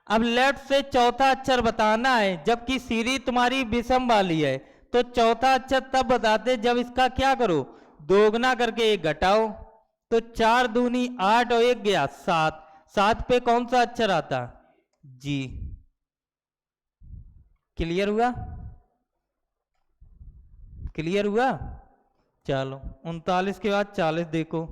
अब लेफ्ट से चौथा अक्षर बताना है, जबकि सीरीज तुम्हारी विषम वाली है तो चौथा अक्षर तब बताते जब इसका क्या करो, दोगुना करके एक घटाओ। तो 4 दूनी 8 और 1 गया 7। 7 पे कौन सा अक्षर आता, जी। क्लियर हुआ, क्लियर हुआ। चलो 39 के बाद 40 देखो।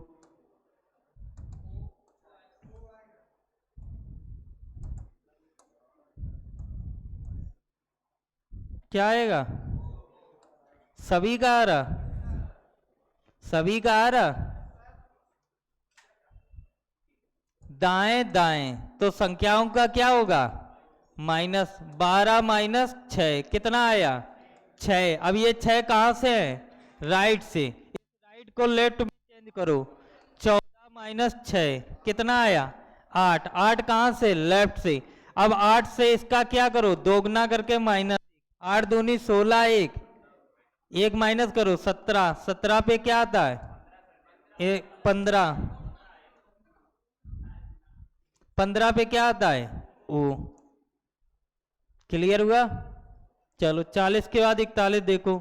क्या आएगा, सभी का आ रहा, सभी का आ रहा। दाएं दाएं तो संख्याओं का क्या होगा, -12 - 6 कितना आया, 6। अब ये 6 कहां से है, राइट से। इस राइट को लेफ्ट में चेंज करो। 14 - 6 कितना आया, 8। 8 कहां से, लेफ्ट से। अब 8 से इसका क्या करो, दोगुना करके माइनस। 8 दूनी 16 1 माइनस करो 17। 17 पे क्या आता है, 15। 15 पे क्या आता है, ओ। क्लियर हुआ। चलो 40 के बाद 41 देखो।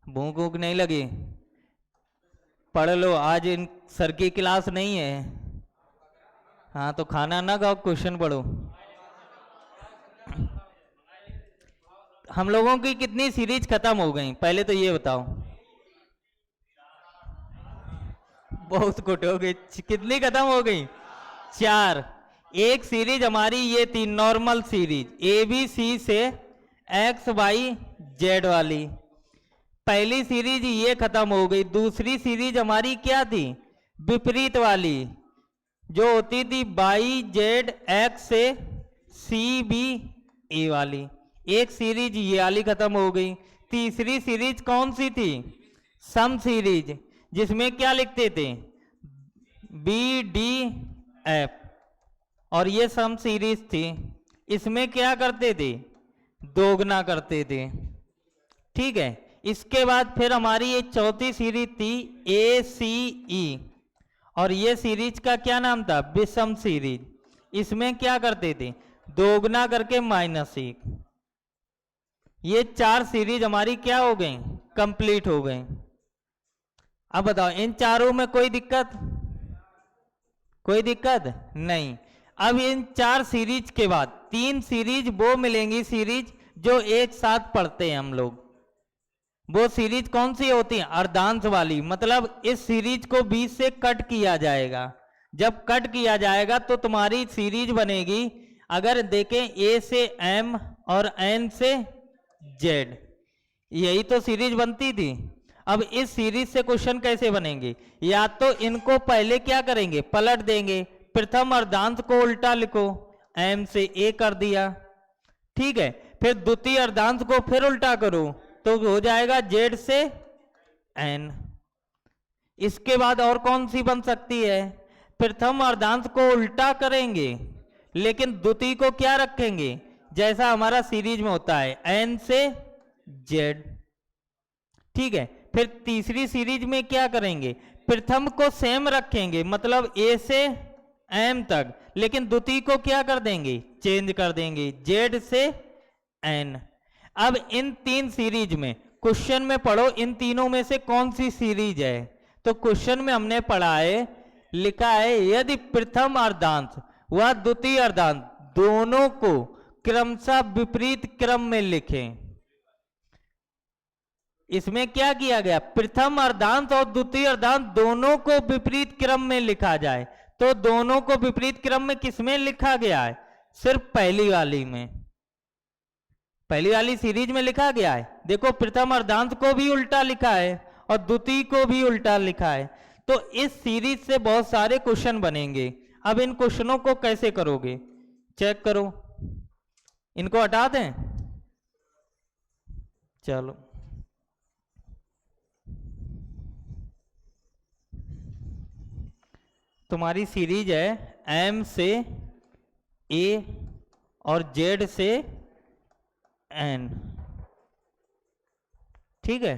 भूख वूख नहीं लगी, पढ़ लो, आज इन सर की क्लास नहीं है। हाँ तो खाना ना खाओ, क्वेश्चन पढ़ो। हम लोगों की कितनी सीरीज खत्म हो गई, पहले तो ये बताओ। बहुत कुछ हो गई। कितनी खत्म हो गई, 4। एक सीरीज हमारी ये थी नॉर्मल सीरीज ABC से XYZ वाली, पहली सीरीज ये खत्म हो गई। दूसरी सीरीज हमारी क्या थी, विपरीत वाली, जो होती थी YZX से CBA वाली। एक सीरीज ये वाली खत्म हो गई। तीसरी सीरीज कौन सी थी, सम सीरीज, जिसमें क्या लिखते थे, BDF, और ये सम सीरीज थी। इसमें क्या करते थे, दोगुना करते थे। ठीक है। इसके बाद फिर हमारी ये चौथी सीरीज थी ACE, और ये सीरीज का क्या नाम था, विषम सीरीज। इसमें क्या करते थे, दोगुना करके -1। ये 4 सीरीज हमारी क्या हो गई, कंप्लीट हो गई। अब बताओ इन चारों में कोई दिक्कत, कोई दिक्कत नहीं। अब इन 4 सीरीज के बाद 3 सीरीज वो मिलेंगी, सीरीज जो एक साथ पढ़ते हैं हम लोग। वो सीरीज कौन सी होती है, अर्धांश वाली, मतलब इस सीरीज को बीच से कट किया जाएगा। जब कट किया जाएगा तो तुम्हारी सीरीज बनेगी, अगर देखें A से M और N से Z, यही तो सीरीज बनती थी। अब इस सीरीज से क्वेश्चन कैसे बनेंगे, या तो इनको पहले क्या करेंगे, पलट देंगे। प्रथम अर्धांश को उल्टा लिखो, M से A कर दिया, ठीक है। फिर द्वितीय अर्धांश को फिर उल्टा करो तो हो जाएगा Z से N। इसके बाद और कौन सी बन सकती है, प्रथम अर्धांश को उल्टा करेंगे लेकिन द्वितीय को क्या रखेंगे, जैसा हमारा सीरीज में होता है N से Z, ठीक है। फिर तीसरी सीरीज में क्या करेंगे, प्रथम को सेम रखेंगे, मतलब A से M तक, लेकिन द्वितीय को क्या कर देंगे, चेंज कर देंगे, Z से N। अब इन 3 सीरीज में क्वेश्चन में पढ़ो, इन तीनों में से कौन सी सीरीज है। तो क्वेश्चन में हमने पढ़ा है, लिखा है, यदि प्रथम अर्धांश व द्वितीय अर्धांश दोनों को क्रमशः विपरीत क्रम में लिखें। इसमें क्या किया गया, प्रथम अर्धांश और द्वितीय अर्धांश दोनों को विपरीत क्रम में लिखा जाए। तो दोनों को विपरीत क्रम में किसमें लिखा गया है, सिर्फ पहली वाली में। पहली वाली सीरीज में लिखा गया है, देखो प्रथम अर्धांत को भी उल्टा लिखा है और द्वितीय को भी उल्टा लिखा है। तो इस सीरीज से बहुत सारे क्वेश्चन बनेंगे। अब इन क्वेश्चनों को कैसे करोगे, चेक करो। इनको हटा दें, चलो। तुम्हारी सीरीज है M से A और Z से N, ठीक है।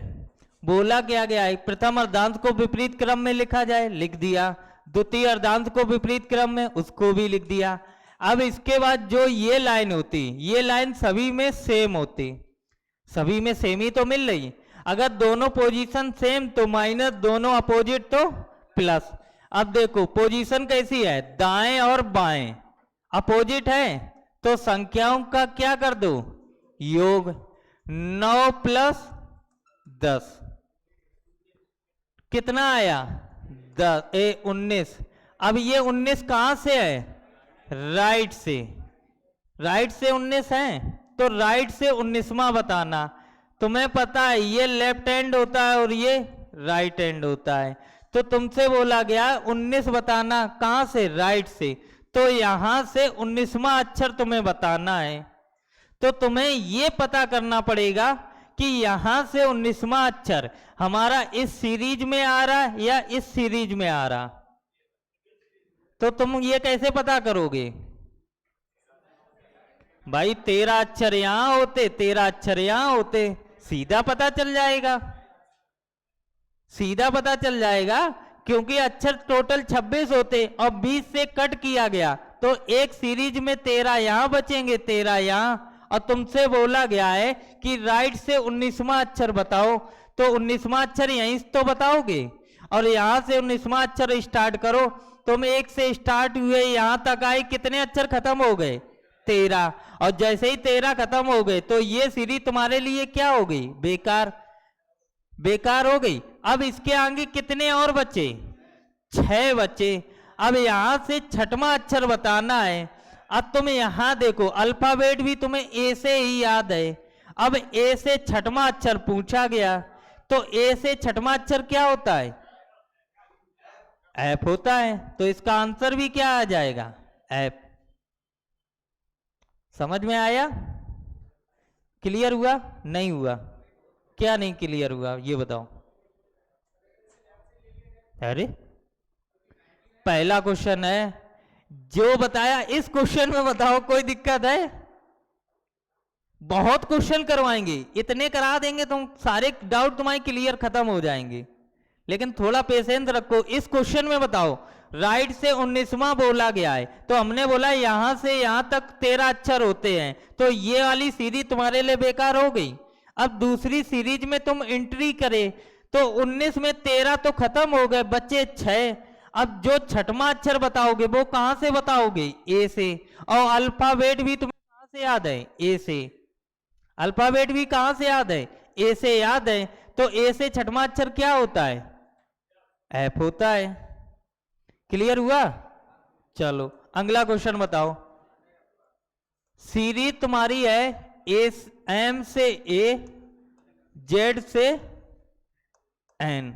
बोला क्या गया है, प्रथम अर्धांत को विपरीत क्रम में लिखा जाए, लिख दिया। द्वितीय अर्धांत को विपरीत क्रम में, उसको भी लिख दिया। अब इसके बाद जो ये लाइन होती, ये लाइन सभी में सेम होती, सभी में सेम ही तो मिल रही। अगर दोनों पोजीशन सेम तो माइनस, दोनों अपोजिट तो प्लस। अब देखो पोजीशन कैसी है, दाएं और बाएं अपोजिट है, तो संख्याओं का क्या कर दो, योग। 9 प्लस 10 कितना आया, 19। अब ये 19 कहां से है, राइट से, राइट से 19 है, तो राइट से 19वां बताना। तुम्हें पता है ये लेफ्ट हैंड होता है और ये राइट हैंड होता है, तो तुमसे बोला गया 19 बताना, कहां से, राइट से। तो यहां से 19वां अक्षर तुम्हें बताना है। तो तुम्हें ये पता करना पड़ेगा कि यहां से 19वां अक्षर हमारा इस सीरीज में आ रहा या इस सीरीज में आ रहा। तो तुम ये कैसे पता करोगे भाई, 13 अक्षर यहां होते, 13 अक्षर यहां होते, सीधा पता चल जाएगा, सीधा पता चल जाएगा। क्योंकि अक्षर टोटल 26 होते और 20 से कट किया गया, तो एक सीरीज में 13 यहां बचेंगे, 13 यहां। और तुमसे बोला गया है कि राइट से 19वां अक्षर बताओ, तो 19वां अक्षर यहीं तो बताओगे, और यहां से 19वां अक्षर स्टार्ट करो। तुम एक से स्टार्ट हुए यहां तक आए, कितने अक्षर खत्म हो गए, 13। और जैसे ही 13 खत्म हो गए तो ये सीरीज तुम्हारे लिए क्या हो गई, बेकार, बेकार हो गई। अब इसके आगे कितने और बचे, 6 बचे। अब यहां से 6वां अक्षर बताना है। अब तुम यहां देखो अल्फाबेट भी तुम्हें ए से ही याद है। अब ए से 6वां अक्षर पूछा गया, तो ए से 6वां अक्षर क्या होता है, एफ होता है। तो इसका आंसर भी क्या आ जाएगा, एफ। समझ में आया, क्लियर हुआ, नहीं हुआ, क्या नहीं क्लियर हुआ ये बताओ। अरे पहला क्वेश्चन है जो बताया, इस क्वेश्चन में बताओ कोई दिक्कत है, बहुत क्वेश्चन करवाएंगे, इतने करा देंगे तुम सारे डाउट तुम्हारे क्लियर खत्म हो जाएंगे। लेकिन थोड़ा पेशेंस रखो। इस क्वेश्चन में बताओ राइट से 19वां बोला गया है, तो हमने बोला यहां से यहां तक 13 अक्षर होते हैं, तो ये वाली सीरीज तुम्हारे लिए बेकार हो गई। अब दूसरी सीरीज में तुम एंट्री करे तो 19 में 13 तो खत्म हो गए, बचे 6। अब जो 6वां अक्षर बताओगे वो कहां से बताओगे, ए से। और अल्फाबेट भी तुम्हें कहां से याद है, ए से। अल्फाबेट भी कहां से याद है, ए से याद है। तो ए से 6वां अक्षर क्या होता है, एफ होता है। क्लियर हुआ, चलो अगला क्वेश्चन बताओ। सीरीज तुम्हारी है एम से ए, जेड से एन,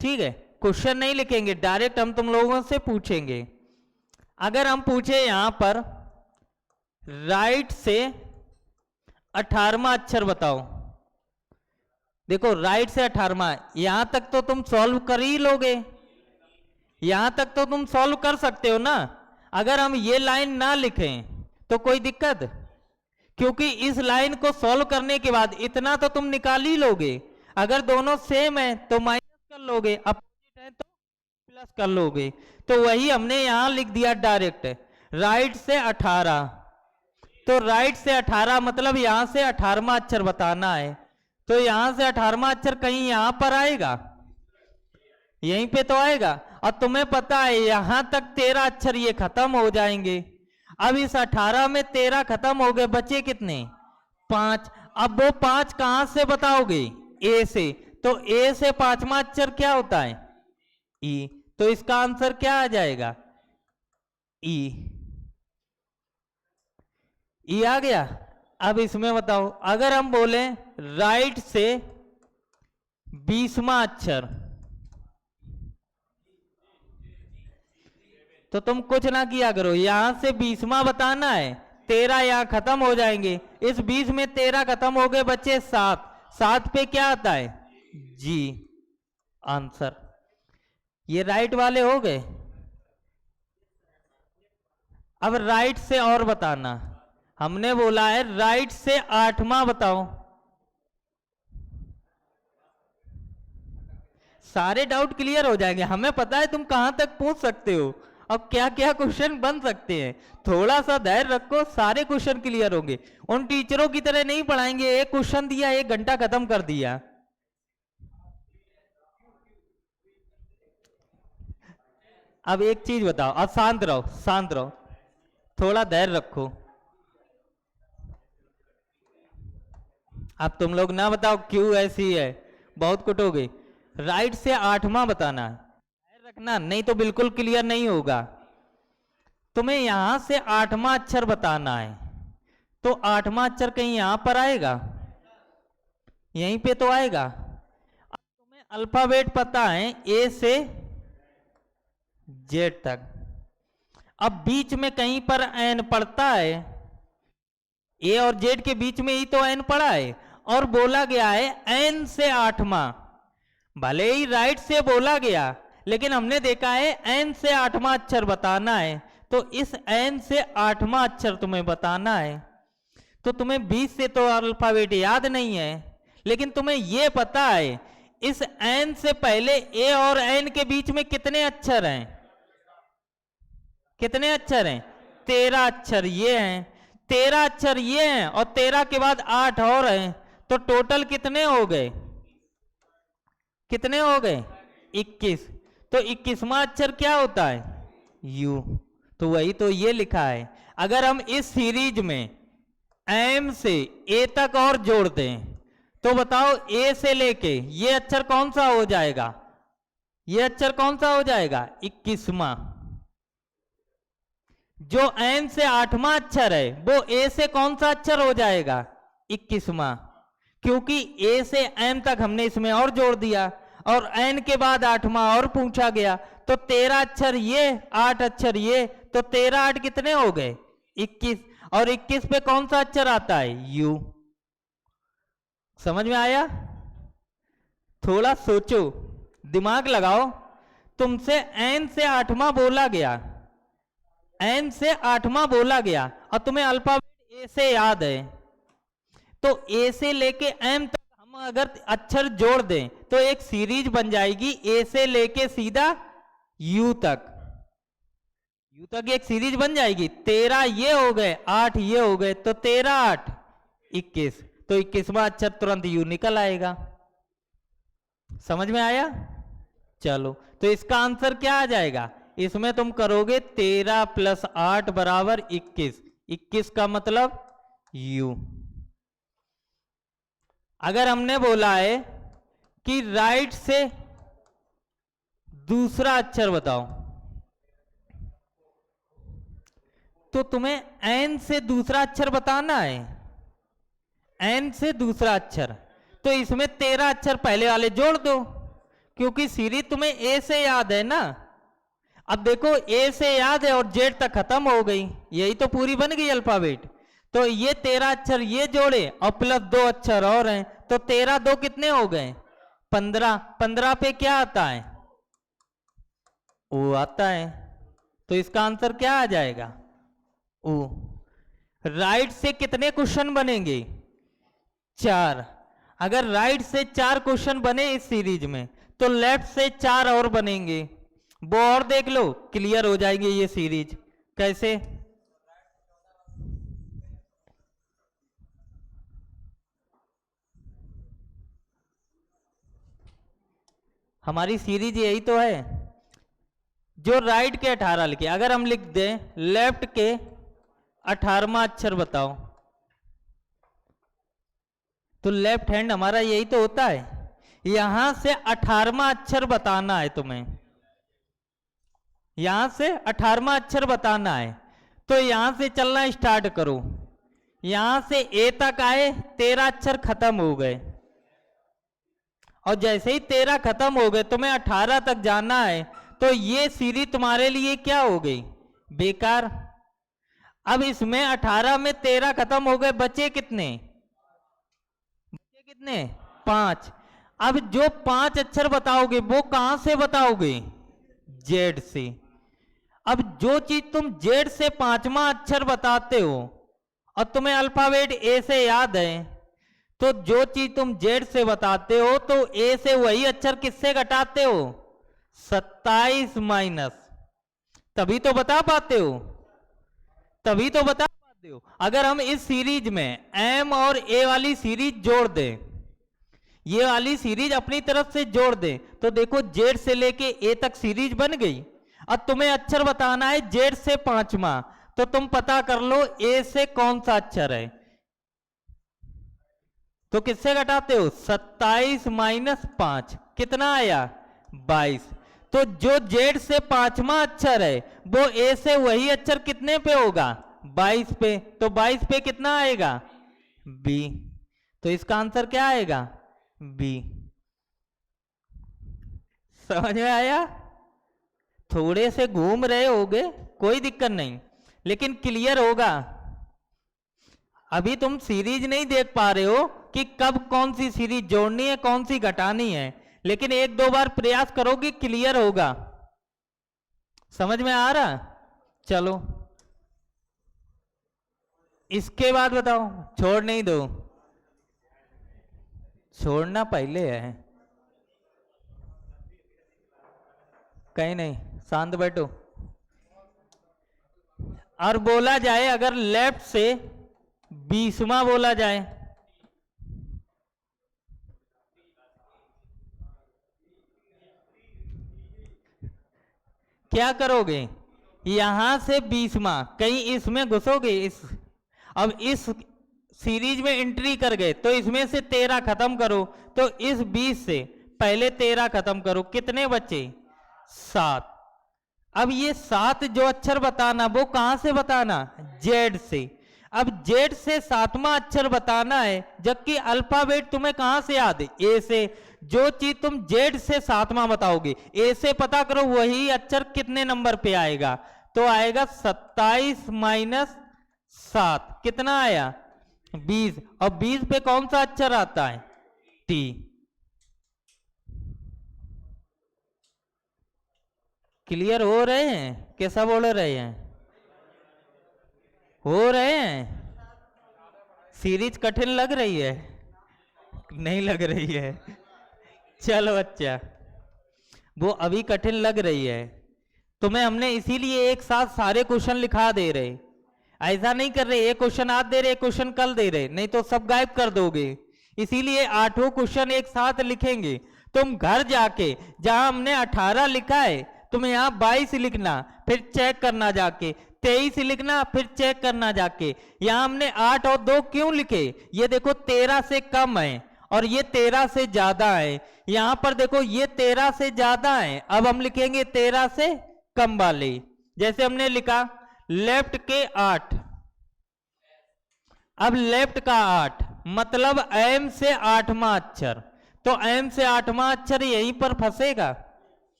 ठीक है। क्वेश्चन नहीं लिखेंगे, डायरेक्ट हम तुम लोगों से पूछेंगे। अगर हम पूछे यहां पर राइट से 18वां अक्षर बताओ, देखो राइट से 18वां, यहां तक तो तुम सॉल्व कर ही लोगे, यहां तक तो तुम सॉल्व कर सकते हो ना। अगर हम ये लाइन ना लिखें तो कोई दिक्कत, क्योंकि इस लाइन को सॉल्व करने के बाद इतना तो तुम निकाल ही लोगे। अगर दोनों सेम है तो माइनस कर लोगे, अपोजिट है तो प्लस कर लोगे। तो वही हमने यहां लिख दिया डायरेक्ट, राइट से 18। तो राइट से 18 मतलब यहां से 18वां अक्षर बताना है। तो यहां से 18वां अक्षर कहीं यहां पर आएगा, यहीं पे तो आएगा। और तुम्हें पता है यहां तक 13 अक्षर ये खत्म हो जाएंगे। अब इस 18 में 13 खत्म हो गए, बचे कितने, 5। अब वो 5 कहां से बताओगे, ए से। तो ए से 5वां अक्षर क्या होता है, ई। तो इसका आंसर क्या आ जाएगा, ई। ई आ गया। अब इसमें बताओ, अगर हम बोले राइट से 20वां अक्षर, तो तुम कुछ ना किया करो, यहां से 20वां बताना है, 13 यहां खत्म हो जाएंगे, इस 20 में 13 खत्म हो गए, बचे 7, 7 पे क्या आता है? जी आंसर। ये राइट वाले हो गए। अब राइट से और बताना, हमने बोला है राइट से 8वां बताओ। सारे डाउट क्लियर हो जाएंगे, हमें पता है तुम कहां तक पूछ सकते हो, अब क्या क्या क्वेश्चन बन सकते हैं। थोड़ा सा धैर्य रखो, सारे क्वेश्चन क्लियर होंगे। उन टीचरों की तरह नहीं पढ़ाएंगे, एक क्वेश्चन दिया 1 घंटा खत्म कर दिया। अब एक चीज बताओ, अब शांत रहो, शांत रहो, थोड़ा धैर्य रखो। अब तुम लोग ना बताओ क्यों ऐसी है, बहुत कुटोगे। राइट से 8वां बताना है, धैर्य रखना, नहीं तो बिल्कुल क्लियर नहीं होगा। तुम्हें यहां से 8वां अक्षर बताना है, तो 8वां अक्षर कहीं यहां पर आएगा, यहीं पे तो आएगा। अब तुम्हें अल्फाबेट पता है ए से जेड तक, अब बीच में कहीं पर एन पड़ता है, ए और जेड के बीच में ही तो एन पड़ा है, और बोला गया है एन से 8वां। भले ही राइट से बोला गया, लेकिन हमने देखा है एन से 8वां अक्षर बताना है, तो इस एन से 8वां अक्षर तुम्हें बताना है। तो तुम्हें 20 से तो अल्फाबेट याद नहीं है, लेकिन तुम्हें यह पता है इस एन से पहले ए और एन के बीच में कितने अक्षर हैं, कितने अक्षर हैं? 13 अक्षर ये हैं, 13 अक्षर ये हैं, और 13 के बाद 8 और हैं, तो टोटल कितने हो गए? कितने हो गए? 21। तो 21वां अक्षर क्या होता है? यू। तो वही तो ये लिखा है। अगर हम इस सीरीज में एम से ए तक और जोड़ दें, तो बताओ ए से लेके ये अक्षर कौन सा हो जाएगा? ये अक्षर कौन सा हो जाएगा? 21वां। जो एन से 8वां अक्षर है वो ए से कौन सा अक्षर हो जाएगा? 21वां, क्योंकि ए से एम तक हमने इसमें और जोड़ दिया, और एन के बाद 8वां और पूछा गया, तो 13 अक्षर ये, 8 अक्षर ये, तो 13 8 कितने हो गए? 21। और 21 पे कौन सा अक्षर आता है? यू। समझ में आया? थोड़ा सोचो, दिमाग लगाओ। तुमसे एन से 8वां बोला गया, एन से 8वां बोला गया, और तुम्हें अल्फाबेट ए से याद है, तो ए से लेके एम तक हम अगर अक्षर जोड़ दें तो एक सीरीज बन जाएगी, ए से लेके सीधा यू तक, यू तक एक सीरीज बन जाएगी। 13 ये हो गए, 8 ये हो गए, तो 13 8 21, तो 21वां अक्षर तुरंत यू निकल आएगा। समझ में आया? चलो, तो इसका आंसर क्या आ जाएगा? इसमें तुम करोगे 13 + 8 = 21, 21 का मतलब यू। अगर हमने बोला है कि राइट से दूसरा अक्षर बताओ, तो तुम्हें एन से दूसरा अक्षर बताना है, एन से दूसरा अक्षर, तो इसमें 13 अक्षर पहले वाले जोड़ दो, क्योंकि सीरीज तुम्हें ए से याद है ना। अब देखो ए से याद है और जेड तक खत्म हो गई, यही तो पूरी बन गई अल्फाबेट। तो ये 13 अक्षर ये जोड़े और प्लस 2 अक्षर और हैं, तो 13 2 कितने हो गए? 15। 15 पे क्या आता है? ओ आता है, तो इसका आंसर क्या आ जाएगा? ओ। राइट से कितने क्वेश्चन बनेंगे? 4। अगर राइट से 4 क्वेश्चन बने इस सीरीज में, तो लेफ्ट से 4 और बनेंगे, वो और देख लो, क्लियर हो जाएंगे ये सीरीज। कैसे? हमारी सीरीज यही तो है। जो राइट के 18 लिखे, अगर हम लिख दें लेफ्ट के 18वां अक्षर बताओ, तो लेफ्ट हैंड हमारा यही तो होता है। यहां से 18वां अक्षर बताना है तुम्हें, यहां से 18वां अक्षर बताना है, तो यहां से चलना स्टार्ट करो। यहां से ए तक आए, 13 अक्षर खत्म हो गए, और जैसे ही 13 खत्म हो गए तुम्हें 18 तक जाना है, तो ये सीरीज तुम्हारे लिए क्या हो गई? बेकार। अब इसमें 18 में 13 खत्म हो गए, बचे कितने? बचे कितने? 5। अब जो 5 अक्षर बताओगे वो कहां से बताओगे? जेड से। अब जो चीज तुम जेड से 5वां अक्षर बताते हो और तुम्हें अल्फाबेट ए से याद है, तो जो चीज तुम जेड से बताते हो तो ए से वही अक्षर किससे घटाते हो? 27 माइनस। तभी तो बता पाते हो, तभी तो बता पाते हो। अगर हम इस सीरीज में एम और ए वाली सीरीज जोड़ दें, ये वाली सीरीज अपनी तरफ से जोड़ दें, तो देखो जेड से लेके ए तक सीरीज बन गई। अब तुम्हें अक्षर बताना है जेड से 5वां, तो तुम पता कर लो ए से कौन सा अक्षर है, तो किससे घटाते हो? 27 माइनस 5, कितना आया? 22। तो जो जेड से 5वां अक्षर है वो ए से वही अक्षर कितने पे होगा? 22 पे। तो 22 पे कितना आएगा? बी। तो इसका आंसर क्या आएगा? बी। समझ में आया? थोड़े से घूम रहे होगे, कोई दिक्कत नहीं, लेकिन क्लियर होगा। अभी तुम सीरीज नहीं देख पा रहे हो कि कब कौन सी सीरीज जोड़नी है, कौन सी घटानी है, लेकिन एक दो बार प्रयास करोगे क्लियर होगा। समझ में आ रहा? चलो इसके बाद बताओ। छोड़ नहीं दो, छोड़ना पहले है। कहीं नहीं, शांत बैठो। और बोला जाए, अगर लेफ्ट से 20वां बोला जाए, क्या करोगे? यहां से 20वां, कहीं इसमें घुसोगे? अब इस सीरीज में एंट्री कर गए तो इसमें से 13 खत्म करो, तो इस 20 से पहले 13 खत्म करो, कितने बचे? 7। अब ये 7 जो अक्षर बताना वो कहां से बताना? जेड से। अब जेड से 7वां अक्षर बताना है, जबकि अल्फाबेट तुम्हें कहां से याद है? ए से। जो चीज तुम जेड से 7वां बताओगे, ए से पता करो वही अक्षर कितने नंबर पे आएगा, तो आएगा 27 माइनस 7, कितना आया? 20। और 20 पे कौन सा अक्षर आता है? टी। क्लियर हो रहे हैं? कैसा बोल रहे हैं? हो रहे हैं? सीरीज कठिन लग रही है? नहीं लग रही है? चलो अच्छा, वो अभी कठिन लग रही है। तुम्हें हमने इसीलिए एक साथ सारे क्वेश्चन लिखा दे रहे, ऐसा नहीं कर रहे एक क्वेश्चन आज दे रहे एक क्वेश्चन कल दे रहे, नहीं तो सब गायब कर दोगे। इसीलिए 8 क्वेश्चन एक साथ लिखेंगे। तुम घर जाके जहां हमने 18 लिखा है, तुम्हें यहाँ 22 लिखना, फिर चेक करना जाके, 23 लिखना, फिर चेक करना जाके। यहाँ हमने 8 और 2 क्यों लिखे? ये देखो 13 से कम है और ये 13 से ज्यादा है। यहां पर देखो ये 13 से ज्यादा है, अब हम लिखेंगे 13 से कम वाले। जैसे हमने लिखा लेफ्ट के 8, अब लेफ्ट का 8 मतलब एम से 8वां अक्षर, तो एम से 8वां अक्षर यहीं पर फंसेगा।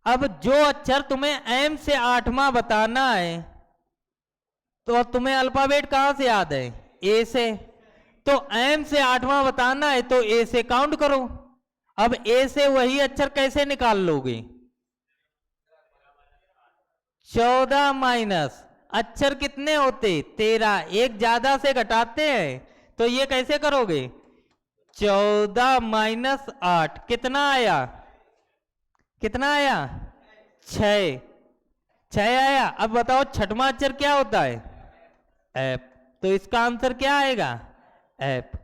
अब जो अक्षर तुम्हें एम से 8वां बताना है, तो तुम्हें अल्फाबेट कहां से याद है? ए से। तो एम से 8वां बताना है तो ए से काउंट करो। अब ए से वही अक्षर कैसे निकाल लोगे? 14 माइनस अक्षर कितने होते? 13, एक ज्यादा से घटाते हैं, तो ये कैसे करोगे? 14 माइनस 8, कितना आया? कितना आया? 6। 6 आया। अब बताओ छठवां अक्षर क्या होता है? एफ। तो इसका आंसर क्या आएगा? एफ।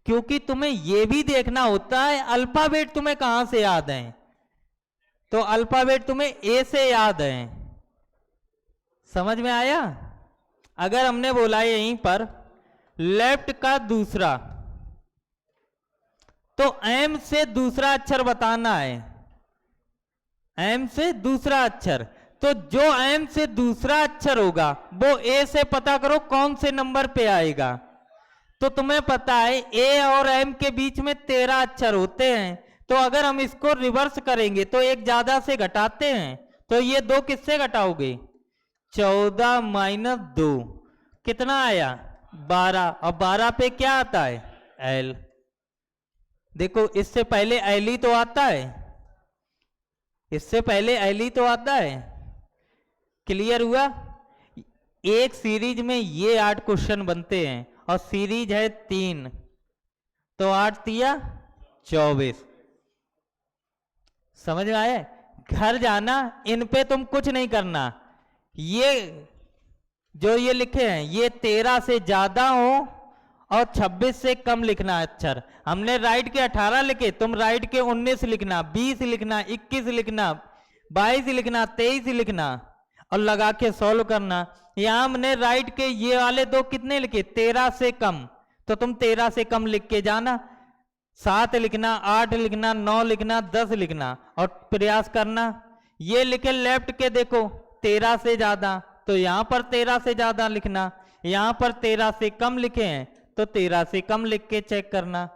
क्योंकि तुम्हें यह भी देखना होता है अल्फाबेट तुम्हें कहां से याद है, तो अल्फाबेट तुम्हें ए से याद है। समझ में आया? अगर हमने बोला यहीं पर लेफ्ट का दूसरा, तो एम से दूसरा अक्षर बताना है, एम से दूसरा अक्षर, तो जो एम से दूसरा अक्षर होगा वो ए से पता करो कौन से नंबर पे आएगा। तो तुम्हें पता है ए और एम के बीच में 13 अक्षर होते हैं, तो अगर हम इसको रिवर्स करेंगे तो एक ज्यादा से घटाते हैं, तो ये 2 किससे घटाओगे? 14 माइनस 2 कितना आया? 12। और 12 पे क्या आता है? एल। देखो इससे पहले एल ही तो आता है, इससे पहले एल ही तो आता है। क्लियर हुआ? एक सीरीज में ये 8 क्वेश्चन बनते हैं और सीरीज है 3, तो 8 तिया 24। समझ में आया? घर जाना, इन पे तुम कुछ नहीं करना। ये जो ये लिखे हैं ये 13 से ज्यादा हो और 26 से कम लिखना अक्षर। हमने राइट के 18 लिखे, तुम राइट के 19 लिखना, 20 लिखना, 21 लिखना, 22 लिखना, 23 लिखना और लगा के सॉल्व करना। यहां हमने राइट के ये वाले 2 कितने लिखे? 13 से कम, तो तुम 13 से कम लिख के जाना। 7 लिखना, 8 लिखना, 9 लिखना, 10 लिखना और प्रयास करना। ये लिखे लेफ्ट के देखो 13 से ज्यादा, तो यहां पर 13 से ज्यादा लिखना। यहां पर 13 से कम लिखे हैं तो 13 से कम लिख के चेक करना।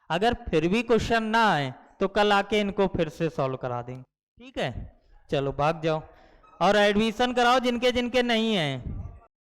अगर फिर भी क्वेश्चन ना आए तो कल आके इनको फिर से सॉल्व करा देंगे। ठीक है, चलो भाग जाओ और एडमिशन कराओ जिनके जिनके नहीं है।